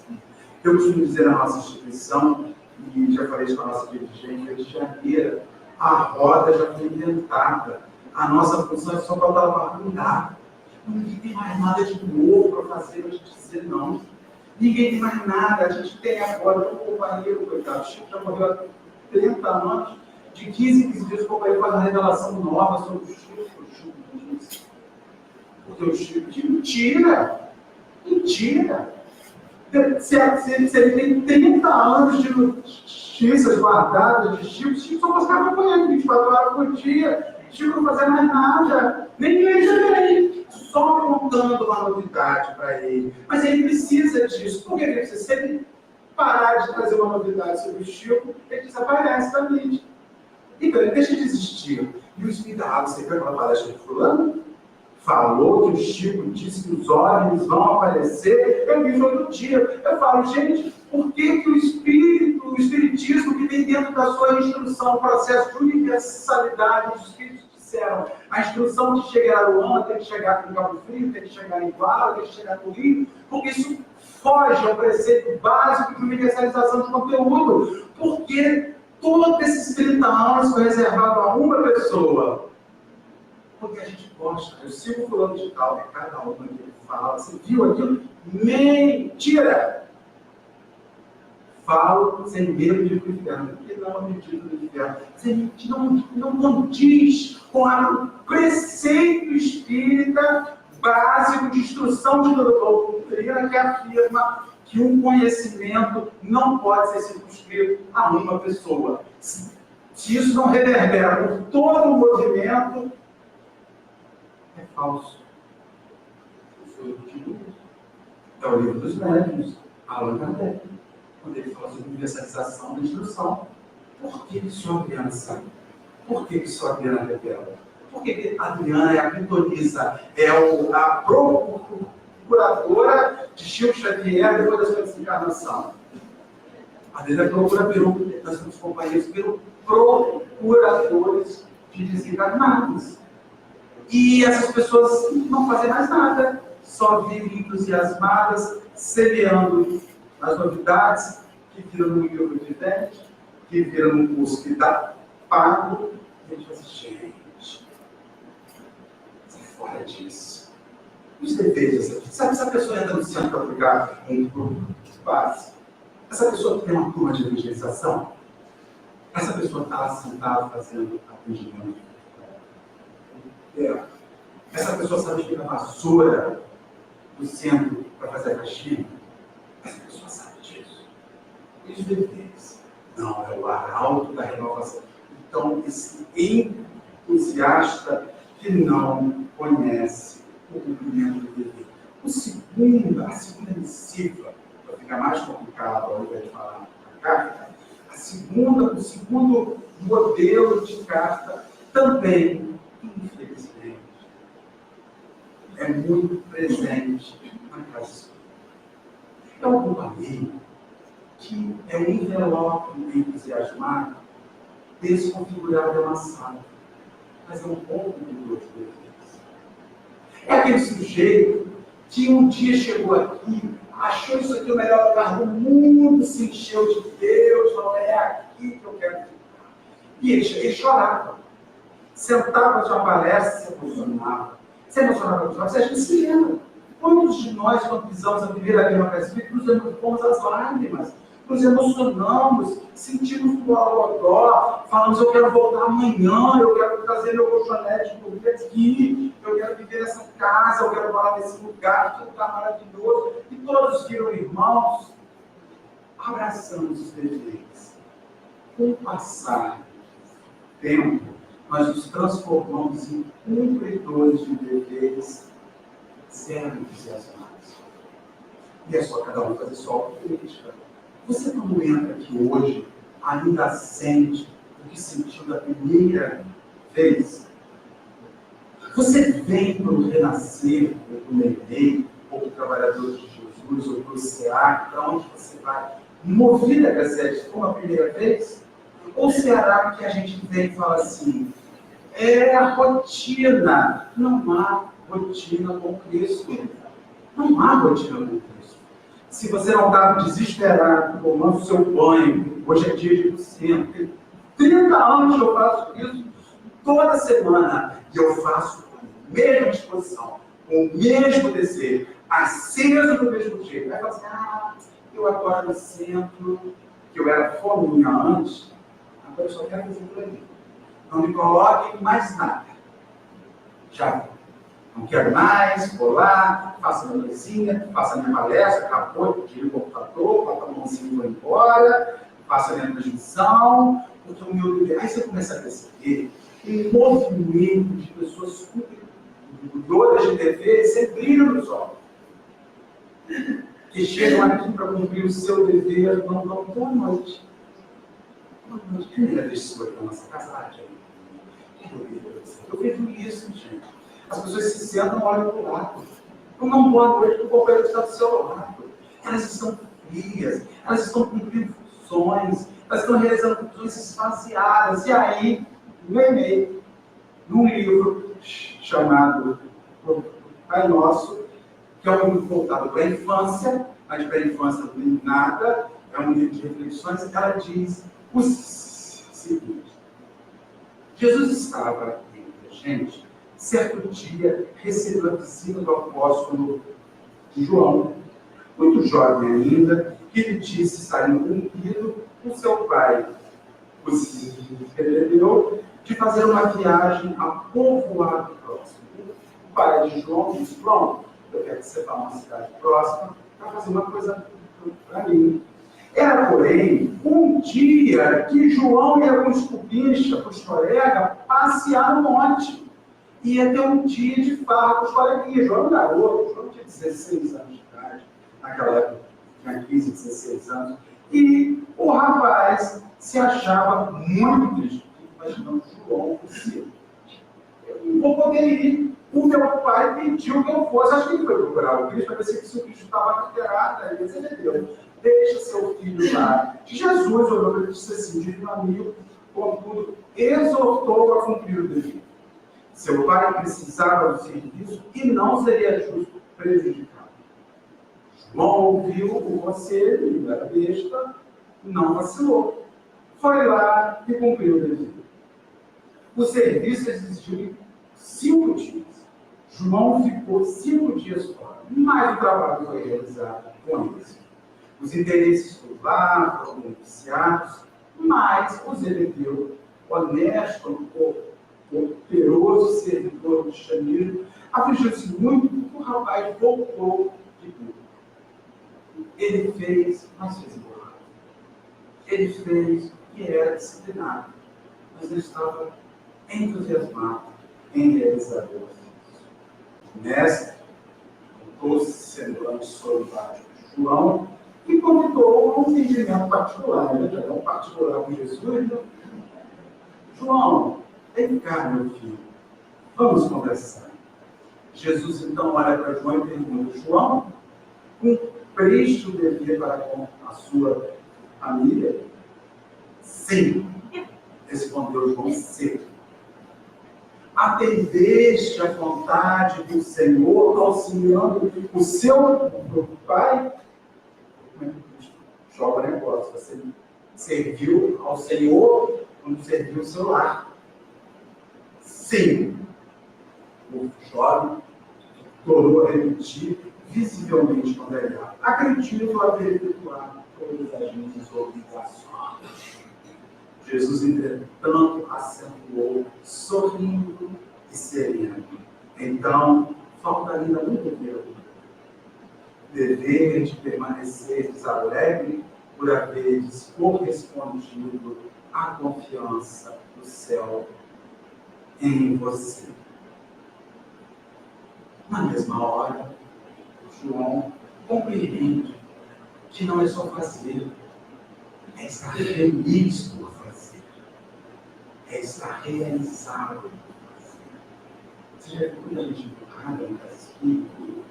Speaker 1: Eu costumo dizer na nossa instituição, e já falei isso com a nossa dirigente, de janeiro, a roda já foi inventada. A nossa função é só botar ela para mudar. Ninguém tem mais nada de novo para fazer, para gente dizer não. Ninguém tem mais nada. A gente tem agora um companheiro, coitado, o Chico já morreu há 30 anos, de 15 em 15 dias o companheiro faz uma revelação nova sobre o Chico. Porque o Chico diz mentira. Mentira. Se ele tem 30 anos de notícias guardadas de Chico, Chico só passava acompanhando 24 horas por dia. Chico não fazia mais nada, nem ele, só contando uma novidade para ele. Mas ele precisa disso. Por que ele precisa? Se ele parar de trazer uma novidade sobre o Chico, ele desaparece da mídia. Então, ele deixa de existir. E o Espírito da Água, você viu aquela palestra de fulano? Falou que o Chico disse que os OVNIs vão aparecer. Eu vi outro dia. Eu falo, gente, por que, que o Espiritismo, que tem dentro da sua instrução, o processo de universalidade, os Espíritos disseram, a instrução de chegar a Luanda tem que chegar em Cabo Frio, tem que chegar em Guara, tem que chegar no Rio, porque isso foge ao preceito básico de universalização de conteúdo. Porque todos esses 30 anos foi reservado a uma pessoa. Porque a gente gosta. Eu sigo fulano de tal, cada uma que ele fala. Você viu aquilo? Mentira! Falo sem medo de ir para o inferno. Porque não acredito no inferno. Você não condiz com o preceito espírita básico de instrução de doutrina que afirma que um conhecimento não pode ser circunscrito a uma pessoa. Se isso não reverbera por todo o movimento, é falso. É o livro dos médiuns, Allan Kardec, quando ele fala sobre universalização da instrução. Por que só criança? Por que só a Adriana revela? Por que a Adriana é a pitonisa, é a procuradora de Chico Xavier depois da sua desencarnação? A Adriana é procuradora, nós somos companheiros pelo procuradores de desencarnados. E essas pessoas não fazem mais nada, só vivem entusiasmadas, semeando as novidades que viram no livro vivente, que viram no curso que dá pago. E a gente fala assim, gente, sai fora disso. Os deveres, sabe se a pessoa entra no centro para pegar um grupo de base? Essa pessoa tem uma turma de evangelização? Essa pessoa está lá sentada fazendo atendimento? Essa pessoa sabe que a vassoura do centro para fazer a faxina? Essa pessoa sabe disso. E os deveres? Não, é o arauto da renovação. Então, esse entusiasta que não conhece o cumprimento do dever. A segunda missiva, para ficar mais complicado ao invés de falar a carta, o segundo modelo de carta também, infelizmente, é muito presente na casa espírita. É um companheiro que é um envelope entusiasmado, desconfigurado e amassado, mas é um bom cumpridor de deveres. É aquele sujeito que um dia chegou aqui, achou isso aqui o melhor lugar do mundo, se encheu de Deus, não é aqui que eu quero ficar. E ele chorava. Sentava de uma palestra, se emocionava. Se emocionava com os olhos, a gente se lembra. Quantos de nós, quando pisamos a primeira vez na casa espírita, nos pomos as lágrimas, nos emocionamos, sentimos o algodó, falamos, eu quero voltar amanhã, eu quero trazer meu colchonete por aqui, eu quero viver nessa casa, eu quero morar nesse lugar, que lugar maravilhoso. E todos viram irmãos, abraçamos os deveres. Com o passar do tempo, nós nos transformamos em cumpridores de deveres zero entusiasmados. E é só cada um fazer sua autocrítica. Você, quando entra aqui hoje, ainda sente o que sentiu da primeira vez? Você vem para o Renascer, ou para o Neném, ou para o Trabalhador de Jesus, ou para o SEAC, para onde você vai, movido a Gazete como a primeira vez? Ou será que a gente vem e fala assim, é a rotina? Não há rotina com Cristo. Não há rotina com Cristo. Se você não está desesperado, tomando o seu banho, hoje é dia de centro, tem 30 anos que eu faço isso toda semana, e eu faço com a mesma disposição, com o mesmo desejo, aceso do mesmo jeito. Aí fala assim, eu agora no centro, que eu era fominha antes, agora eu só quero fazer por ali. Não me coloquem mais nada. Já não quero mais, vou lá, faço a minha mesinha, faço a minha palestra, acabou, tiro o computador, boto a mãozinha e vou embora, faço a minha transmissão, porque o meu dever. Aí você começa a perceber um movimento de pessoas cuidadoras de dever sem brilho nos olhos, que chegam aqui para cumprir o seu dever, não dão boa noite. Boa Primeira vez que você foi para a nossa casa, eu vejo isso, gente. As pessoas se sentam e olham para o lado. Uma boa noite para o companheiro que está do seu lado. Elas estão frias, elas estão cumprindo funções, elas estão realizando funções esvaziadas. E aí, no e-mail, num livro chamado Pai Nosso, que é um livro voltado para a infância, mas para a infância não tem nada, é um livro de reflexões, ela diz o seguinte: Jesus estava entre a gente, certo dia recebeu a visita do apóstolo João, muito jovem ainda, que lhe disse estar incumbido com seu pai. O recebeu de fazer uma viagem a povoado próximo. O pai de João disse: pronto, eu quero que você vá a uma cidade próxima para fazer uma coisa para mim. Era, porém, um dia que João ia com os cupincha, com os colegas, passear no monte. Ia ter um dia de farra com os coleguinhas. João era um garoto, João tinha 16 anos de idade, naquela época tinha 15, 16 anos. E o rapaz se achava muito triste, imaginando João possível. Eu não vou poder ir. O meu pai pediu que eu fosse. Acho que ele foi procurar o Cristo para ver se o Cristo estava carteirado. Aí ele deu: deixa seu filho lá. Jesus olhou para ele e disse assim: divino amigo, contudo, exortou a cumprir o dever. Seu pai precisava do serviço e não seria justo prejudicá-lo. João ouviu o conselho, era besta, não vacilou. Foi lá e cumpriu o dever. O serviço exigiu 5 dias. João ficou 5 dias fora, mas o trabalho foi realizado com êxito. Os interesses do lar foram beneficiados, mas o zeledeu, honesto, operoso servidor do chameiro, afligiu-se muito porque o rapaz voltou de burro. Ele fez, mas fez errado. Ele fez e era disciplinado, mas ele estava entusiasmado em realizar o ofício. O mestre contou-se semblante solidário de João e convidou a um entendimento particular. Ele já é um particular com Jesus, né? João, vem cá, meu filho, vamos conversar. Jesus então olha para João e pergunta: João, cumpriste o dever para com a sua família? Sim, respondeu João seco. Atendeste à vontade do Senhor, auxiliando o seu pai? Como é que Cristo joga o negócio? Você serviu ao Senhor quando serviu o seu lar. Sim. O jovem tornou a repetir, visivelmente condenado. Acredito haver efetuado todas as minhas obrigações. Jesus, entretanto, acentuou, sorrindo e sereno. Então, falta ainda muito tempo. Dever de permanecer alegre por haveres correspondido à confiança do céu em você. Na mesma hora, João compreende que não é só fazer, é estar feliz por fazer, é estar realizado por fazer. Você já viu muita gente empurrada no espírito,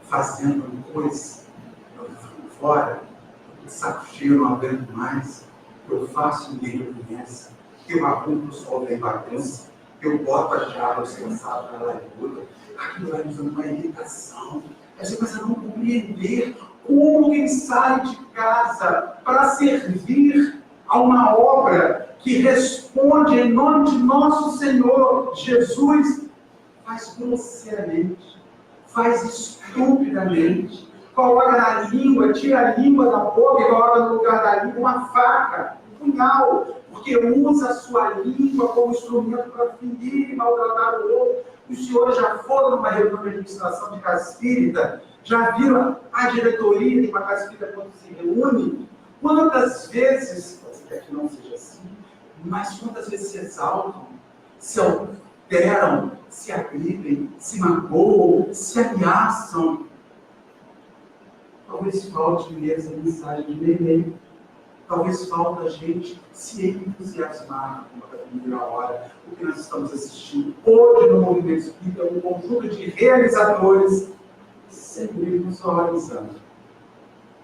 Speaker 1: fazendo coisas fora, de saco cheio, não aguento mais, eu faço e ninguém reconhece, eu arrumo o sol da bagunça, eu boto a chave descansada para lá e tudo. Aquilo vai nos dando uma irritação. Aí você começa a não compreender como quem sai de casa para servir a uma obra que responde em nome de nosso Senhor Jesus, faz grosseiramente, faz estupidamente, coloca na língua, tira a língua da boca e coloca no lugar da língua uma faca, um punhal, porque usa a sua língua como instrumento para ferir e maltratar o outro. Os senhores já foram numa reunião de administração de casa espírita, já viram a diretoria de uma casa espírita quando se reúne? Quantas vezes, pode ser que não seja assim, mas quantas vezes se exaltam, se alteram, se agridem, se magoam, se ameaçam? Talvez falte mesmo a mensagem de e-mail. Talvez falta a gente se entusiasmar com a primeira hora. O que nós estamos assistindo hoje no movimento espírita é um conjunto de realizadores sempre visualizando,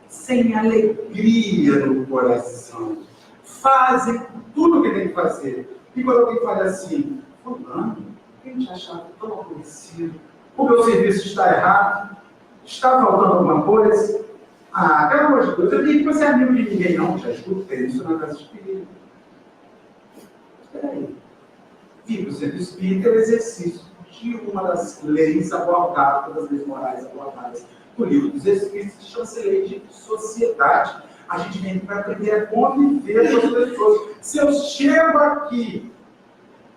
Speaker 1: sem alegria no coração. Fazem tudo o que tem que fazer. E quando alguém fala assim, fulano, quem te achava tão aborrecido? O meu serviço está errado? Está faltando alguma coisa? Ah, pelo amor de Deus, eu digo que você é amigo de ninguém, não. Já escutei isso na casa espírita. Espera aí. Viva o centro espírita é o exercício de uma das leis abordadas, das leis morais abordadas no livro dos Espíritos, que chama-se lei de sociedade. A gente vem para aprender a conviver com as pessoas. Se eu chego aqui,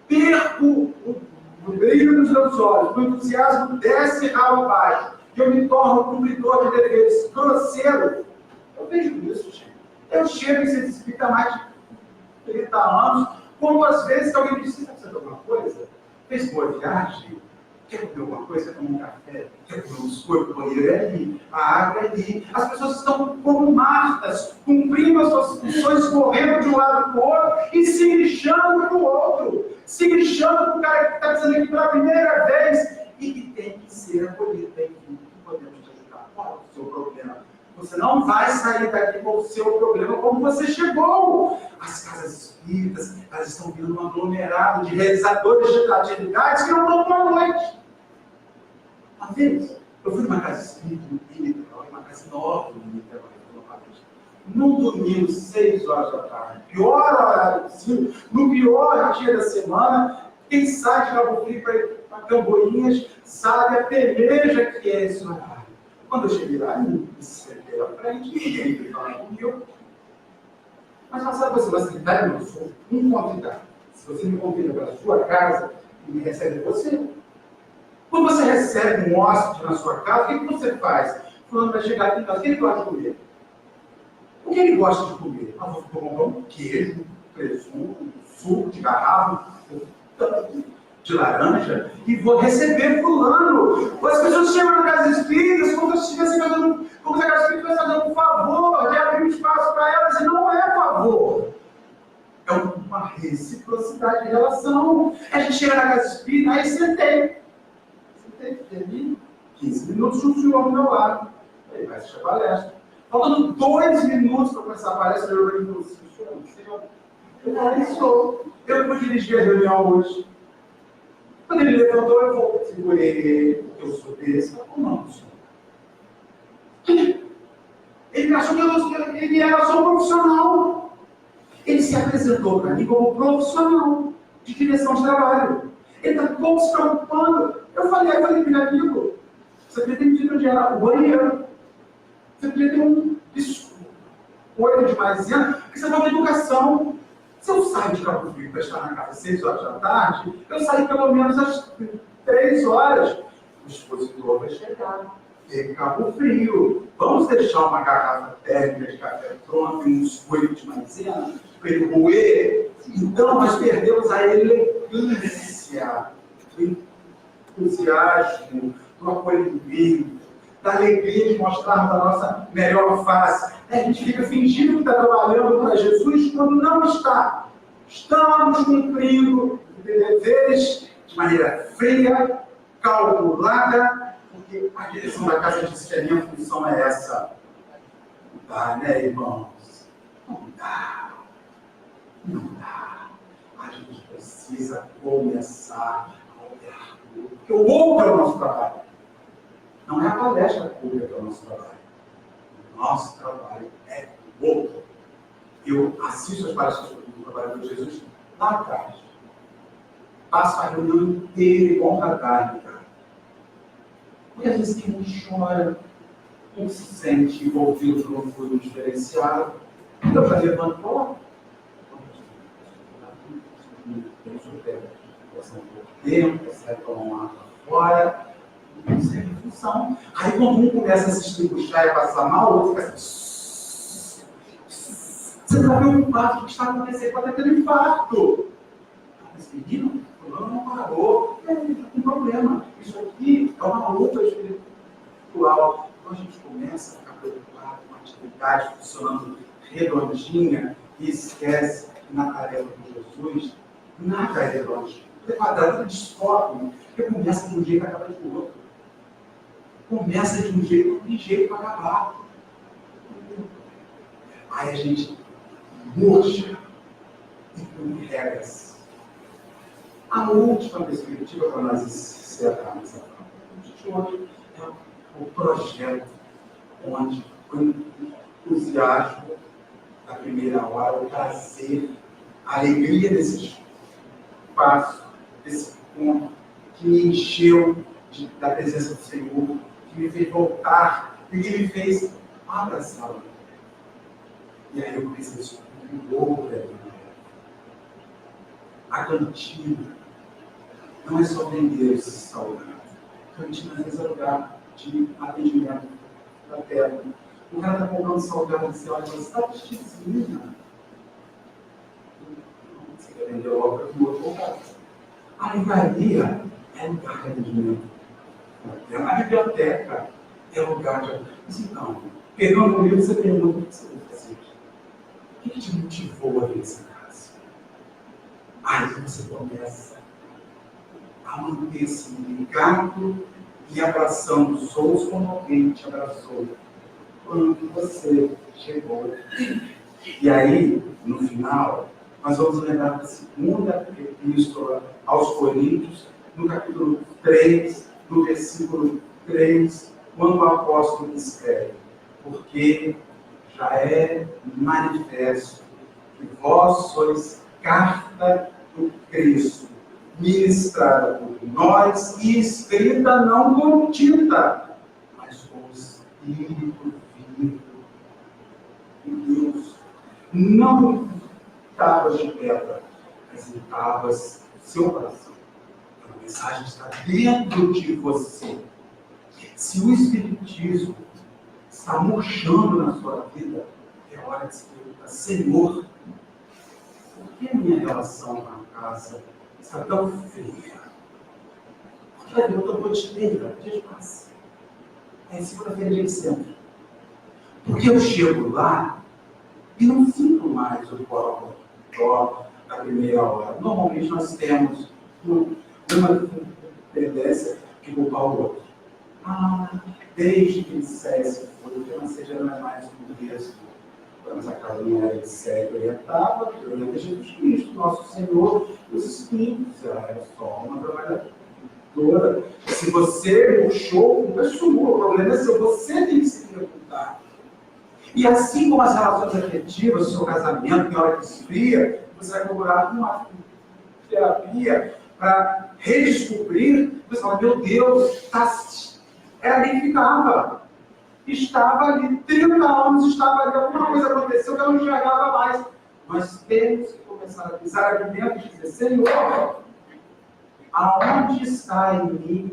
Speaker 1: perco o brilho dos meus olhos, o entusiasmo desce ralo abaixo, e eu me torno cumpridor de deveres grosseiro, eu vejo isso, gente. Eu chego em centro espírita há mais de 30 anos, quantas vezes que alguém me disse, está precisando de alguma coisa? Fez boa viagem? Quer comer alguma coisa? Quer tomar um café? Quer comer um biscoito? O banheiro é ali, a água é ali. As pessoas estão como martas, cumprindo as suas funções, correndo de um lado para o outro e se lixando para o outro. Se lixando para o cara que está dizendo aqui pela primeira vez e que tem que ser acolhido. Tem que podemos te ajudar. Qual é o seu problema? Você não vai sair daqui com o seu problema como você chegou. As casas espíritas, elas estão vindo um aglomerado de realizadores de atividades que não dão uma noite. Uma vez, eu fui numa casa espírita em Niterói, uma casa nova em Niterói, num domingo, 6 horas da tarde, pior horário possível, no pior dia da semana, quem sai de Cabo Frio para ir para Camboinhas sabe a peleja que é esse horário. Quando eu cheguei lá, eu me sentei à frente, ninguém veio falar comigo. Mas sabe você, eu sou um convidado. Se você me convida para a sua casa e me recebe você. Quando você recebe um hóspede na sua casa, o que você faz? Fulano vai chegar aqui em casa, o que ele gosta de comer? O que ele gosta de comer? Ah, vou comprar um queijo, presunto, suco de garrafa, de laranja, e vou receber fulano. As pessoas chegam na casa espírita como se estivessem fazendo, como se a casa espírita estivesse fazendo um favor de abrir um espaço para elas, e não é favor. É uma reciprocidade de relação. A gente chega na casa espírita, aí sentei, ali, 15 minutos, um senhor ao meu lado. Aí vai assistir a palestra. Faltando 2 minutos para começar a palestra, eu falei para o senhor, eu vou dirigir a reunião hoje. Quando ele levantou, eu segurei ele, porque eu sou desse. Não, senhor. Ele achou que ele era só um profissional. Ele se apresentou para mim como profissional de direção de trabalho. Ele está pouco se preocupando. Eu falei, meu amigo, você podia ter me dito onde era o banheiro. Você podia ter um biscoito de maisena, porque você falta educação. Se eu saio de Cabo Frio para estar na casa às 6 horas da tarde, eu saio pelo menos às 3 horas. O expositor vai chegar. Em Cabo Frio. Vamos deixar uma garrafa térmica de café pronto e um biscoito de maisena para ele roer. Então nós perdemos a elegância, o entusiasmo, do acolhimento, da alegria de mostrarmos a nossa melhor face. A gente fica fingindo que está trabalhando para Jesus quando não está. Estamos cumprindo deveres de maneira fria, calculada, porque a direção da casa disse que a minha função é essa. Não dá, né, irmãos? Não dá. Não dá. A gente precisa começar a olhar para o outro, porque o outro é o nosso trabalho. Não é a palestra pública que é o nosso trabalho. O nosso trabalho é o outro. Eu assisto as palestras do trabalho de Jesus lá atrás. Passo a reunião inteira igual um radar, cara. Porque às vezes quem não chora, não se sente envolvido no fluido diferenciado. Eu já levanto, ó. Temos um tempo, passando um pouco de tempo, sai tomar uma água fora. Isso é função. Aí quando um começa a se estribuchar e passar mal, o outro fica assim. Você está preocupado com o que está acontecendo, pode ter um infarto. Esse menino, o fulano não parou. Ele está com problema. Isso aqui é uma luta espiritual. Então a gente começa a ficar preocupado com a atividade funcionando
Speaker 2: redondinha e esquece que na tarefa de Jesus, nada é redondinho. É quadrado, é discórdia, porque começa de um jeito e acaba de outro. Começa de um jeito e tem jeito para acabar. Aí a gente murcha e cumpre regras. A última perspectiva para nós encerrarmos essa fala de hoje é o projeto, onde o entusiasmo da primeira hora, o prazer, a alegria desse passo, desse ponto, que me encheu da presença do Senhor, que me fez voltar e que me fez abraçá-lo. E aí eu preciso de outra. A cantina não é só vender esse salgado. A cantina às vezes é lugar de atendimento da terra. O cara está comprando salgado e você olha e fala, você está vestidinha. Você quer vender logo para o outro lugar. A livraria é lugar de atendimento. A biblioteca é lugar de atendimento. Mas então, pegando o livro, você pergunta o que você vai fazer aqui. O que te motivou a vir nessa casa? Aí você começa a manter-se ligado e abraçando os outros como alguém te abraçou quando você chegou. E aí, no final, nós vamos lembrar da segunda epístola aos Coríntios, no capítulo 3, no versículo 3, quando o apóstolo escreve: porque já é manifesto que vós sois carta do Cristo, ministrada por nós e escrita não com tinta, mas com o Espírito vivo de Deus. Não em tábuas de pedra, mas em tábuas do seu coração. A mensagem está dentro de você. Se o Espiritismo está murchando na sua vida, é hora de se perguntar: Senhor, por que a minha relação com a casa está tão fria? Por que eu estou rotineira? Dia de paz. É segunda-feira, dia de sempre. Porque eu chego lá e não sinto mais o pó da primeira hora. Normalmente nós temos uma tendência de culpar o outro. Desde que dissesse que não seja mais um mesmo. Mas a casa não era de sério orientada, orienta Jesus Cristo, nosso Senhor, os Espíritos. Ela é só uma trabalhadora. Se você murchou, não é sua, o problema é seu. Você tem que se perguntar. E assim como as relações afetivas, o seu casamento, na hora que esfria, você vai procurar uma terapia para redescobrir. Você fala: meu Deus, é ali que ficava. Estava ali, 30 anos, estava ali, alguma coisa aconteceu que eu não enxergava mais. Nós temos que começar a pisar aqui dentro e dizer: Senhor, aonde está em mim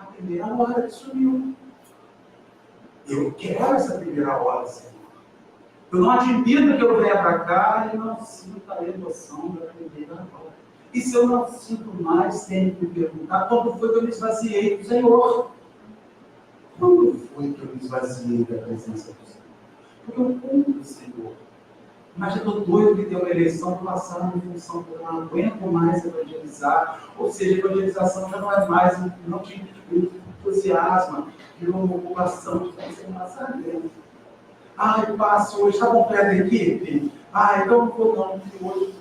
Speaker 2: a primeira hora que sumiu? Eu quero essa primeira hora, Senhor. Eu não admito que eu venha para cá e não sinta a emoção da primeira hora. E se eu não sinto mais, tenho que me perguntar: quando foi que eu me esvaziei do Senhor? Quando foi que eu me esvaziei da presença do Senhor? Porque eu cumpro o Senhor. Mas eu estou doido de ter uma eleição passada em função que eu não aguento mais evangelizar. Ou seja, evangelização já não é mais, não te entusiasma, virou uma ocupação de fazer uma sagrada. Eu passo hoje, está completa a equipe? Então não vou não, porque hoje.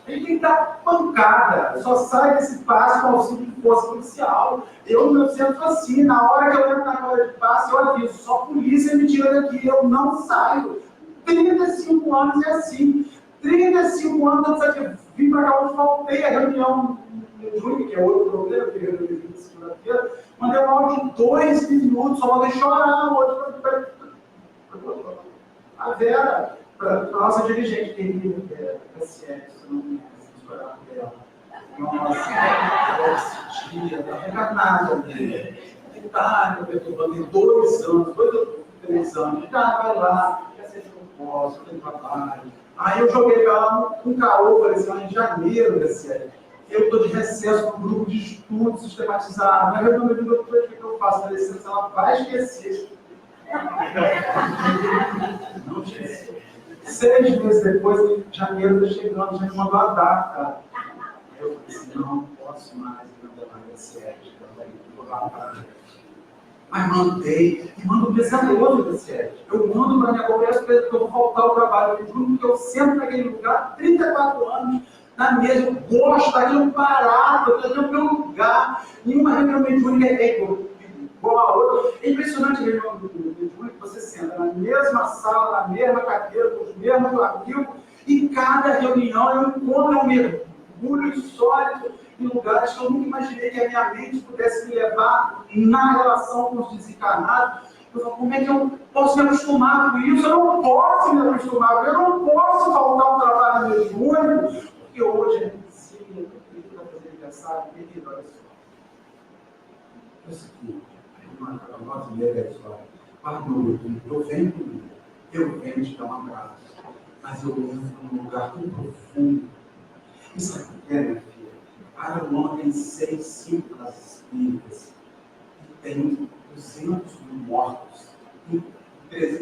Speaker 2: A gente tem que dar pancada, só sai desse passo com auxílio de força policial. Eu no meu centro assim, na hora que eu entro na hora de passe, eu aviso: só a polícia me tira daqui, eu não saio. 35 anos é assim. 35 anos antes de vir para cá, hoje faltei a reunião de junho, que é outro problema, que eu reunião de segunda-feira, mandei um áudio de 2 minutos, só mandei chorar hoje. A Vera, para a nossa dirigente querida, que é a PSL, se não me conhece, chorar dela. Nossa, ela sentia, não fica nada dele. Eu tenho 2 anos, 2 ou 3 anos, vai lá, quer ser que eu posso, eu tenho trabalho. Aí eu joguei para ela um caô, por exemplo, em janeiro desse ano. Eu estou de recesso para um grupo de estudo sistematizado. Mas eu não me digo o que eu faço na licença, ela vai esquecer. Não tinha. 6 meses depois, janeiro está chegando, já me mandou a data. Eu falei assim, não posso mais cancelar esse ética. Mas mandei, e mando pesadelo desse ética. Eu mando para minha conversa que eu vou faltar ao trabalho de junho, porque eu sento naquele lugar há 34 anos, na mesa, eu gosto, aquilo parado, eu estou no meu lugar. Nenhuma reunião mediúnica é igual a outra. É impressionante a reunião mediúnica que você senta na mesma sala, na mesma cadeira, com os mesmos amigos, e cada reunião eu encontro um mergulho sólido em lugares que eu nunca imaginei que a minha mente pudesse me levar na relação com os desencarnados. Eu falo, como é que eu posso me acostumar com isso? Eu não posso me acostumar com isso, eu não posso faltar um trabalho mediúnico, porque hoje é possível, eu tenho que fazer aniversário, querido, olha só. É o seguinte, a nossa ideia história. Eu venho comigo, eu venho te dar um abraço, mas eu venho num lugar tão profundo. E sabe o que é, minha filha? Araruama tem 5 casas espíritas e tem 200 mil mortos.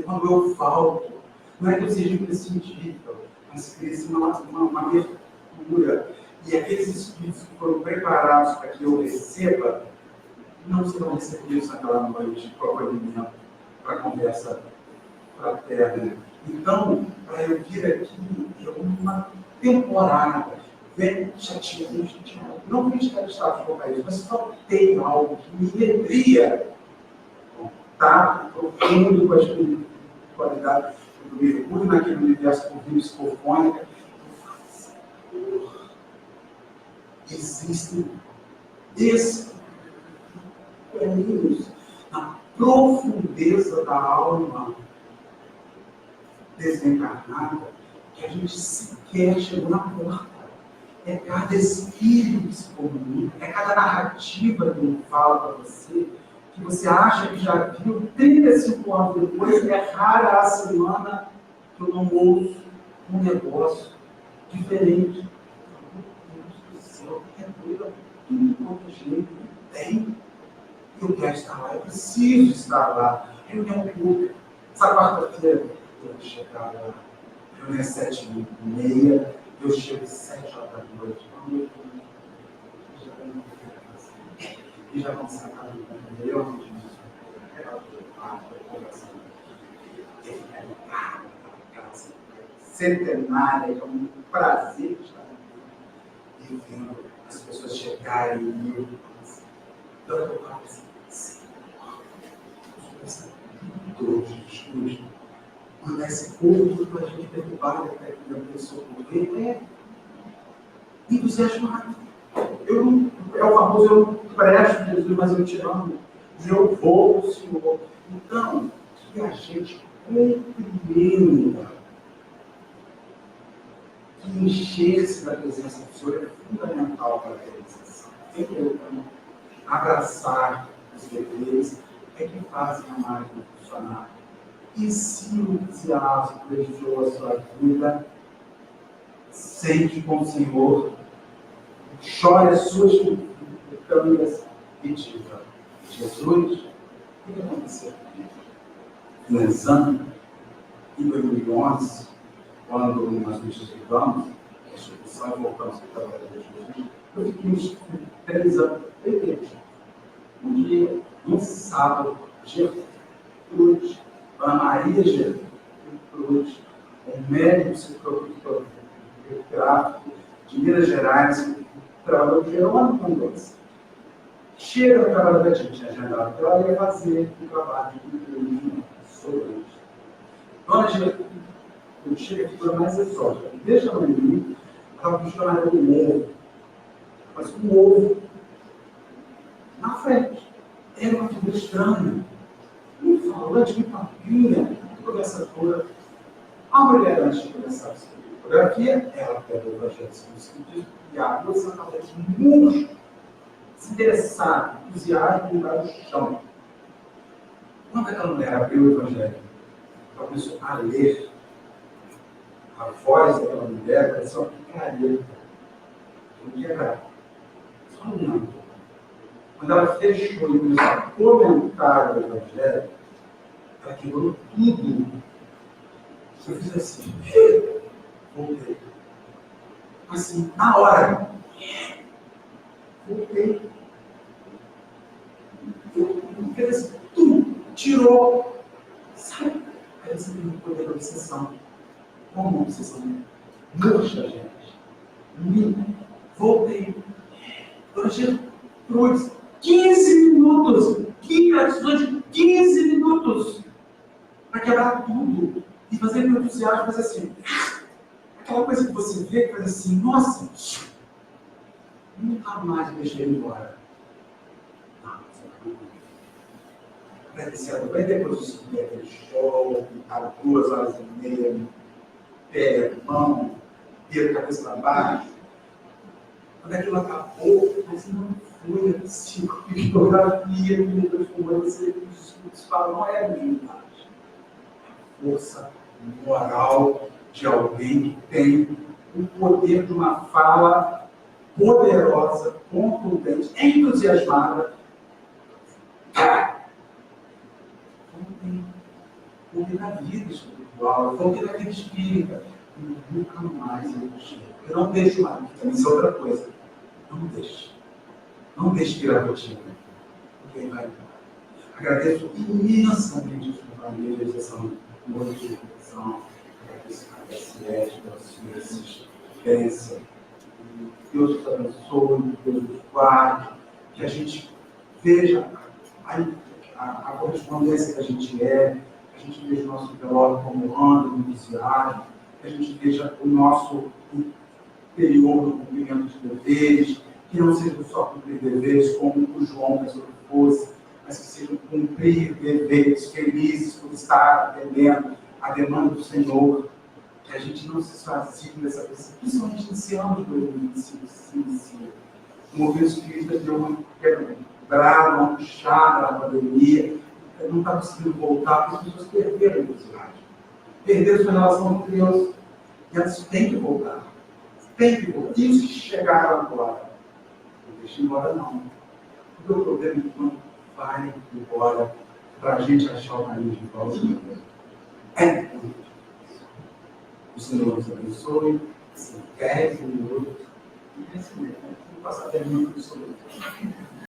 Speaker 2: Quando eu falto, não é que eu seja imprescindível, mas cria-se uma abertura. E aqueles espíritos que foram preparados para que eu receba, não serão recebidos naquela noite de acolhimento para a conversa fraterna. Então, para eu vir aqui, é uma temporada. Vem chateado, não vim estar de qualquer isso, mas faltei algo que me rebria contato profundo com a espiritualidade do mergulho naquele universo por vida psicofônica. Existem caminhos na profundeza da alma desencarnada que a gente sequer chegou na porta. É cada espírito que se comunica, é cada narrativa que ele fala para você, que você acha que já viu 35 anos depois, é rara a semana que eu não ouço um negócio diferente. Meu Deus do céu, é doido, tudo quanto jeito tem. Eu quero estar lá, eu preciso estar lá. Reunião pública. Essa quarta-feira eu vou chegar lá, reunião é 7h30, eu chego às 7 horas da noite. E já vão sacar do meu centenária, é um prazer estar aqui. E vendo as pessoas chegarem e eu dando uma todos os estudos, mandar esse povo para a gente derrubar até que a pessoa morrer, entusiasmado. É o famoso, eu não presto Jesus, mas eu te amo. E eu vou ao Senhor. Então, que a gente compreenda que encher-se da presença do Senhor é fundamental para a realização. Tem que abraçar os deveres é que fazem a máquina funcionar. E se o entusiasmo prejudicou a sua vida, sente com o Senhor, chore as suas câmeras e diga: Jesus, o que aconteceu comigo? No exame, em 2011, quando nós nos estudamos, a instituição e voltamos para o trabalho de Jesus, eu fiquei uns 3 anos perdidos. Um dia, um sábado, Gertrude, Ana Maria Gertrude, um médico psicográfico de Minas Gerais, que trabalhou de Jerônimo Mendonça. Chega no trabalho da gente, tinha agendado que ela ia fazer um trabalho de turismo sobre isso. Dona Gertrude chega a figura mais exótica. Desde a manhã, ela funcionaria um ovo, mas um ovo na frente. Era uma figura estranha. Um falante, um papinha, conversadora. A mulher, antes de começar a fotografia, ela pega o Evangelho segundo o Espiritismo e abre o sacramento muito desinteressado, entusiasmo e lugar no chão. Quando aquela mulher abriu o Evangelho, ela começou a ler. A voz daquela mulher parecia uma picareta. Não tinha nada. Só não. Quando ela fechou e começou a comentar o Evangelho, Ela quebrou tudo. Eu fiz assim, voltei. Assim, na hora, voltei. Eu fiz assim, tudo, tirou. Sabe? Aí você tem o poder da obsessão. Como uma obsessão murcha, gente. Voltei. Durante 15 minutos. Precisou de 15 minutos para quebrar tudo. E fazer com entusiasmo, fazer assim. Aquela coisa que você vê, que faz assim, nossa, nunca mais deixei ele embora. Não, agradecendo. Bem depois eu subi aquele show, estava 2h30, pé, mão, dedo, cabeça para baixo. Quando aquilo acabou, mas não foi a psicografia que me transformou em ser discurso fala, não é divindade. Força moral de alguém que tem o poder de uma fala poderosa, contundente, entusiasmada. Ouvir na vida espiritual, ouvir na vida espírita. E nunca mais eu deixei. Eu não deixo mais. Isso é outra coisa. Não deixe. Não deixe virar rotina. Porque aí vai embora. Agradeço imensamente a sua família, essa motivação, agradeço a SES, pela sua existência. Deus te abençoe, Deus nos guarde, que a gente veja a correspondência que a gente é, que a gente veja o nosso velório como anda, entusiasmo, que a gente veja o nosso interior no cumprimento de deveres, que não seja só cumprir deveres como o João pensou que fosse, mas que sejam cumprir deveres felizes por estar atendendo a demanda do Senhor, que a gente não se esvazie dessa coisa, principalmente nesse ano de 2025. O movimento espírita deu uma quebrada, uma puxada na pandemia, não está conseguindo voltar, porque as pessoas perderam a entusiasmo, perderam sua relação com Deus, e elas têm que voltar. Tem que voltar. E os que chegaram agora, não deixa embora não. Porque o problema é quando vai embora para a gente achar o caminho de volta. É muito difícil. O Senhor nos abençoe. São 10 minutos. E é assim mesmo. Não passa até muito sobre isso.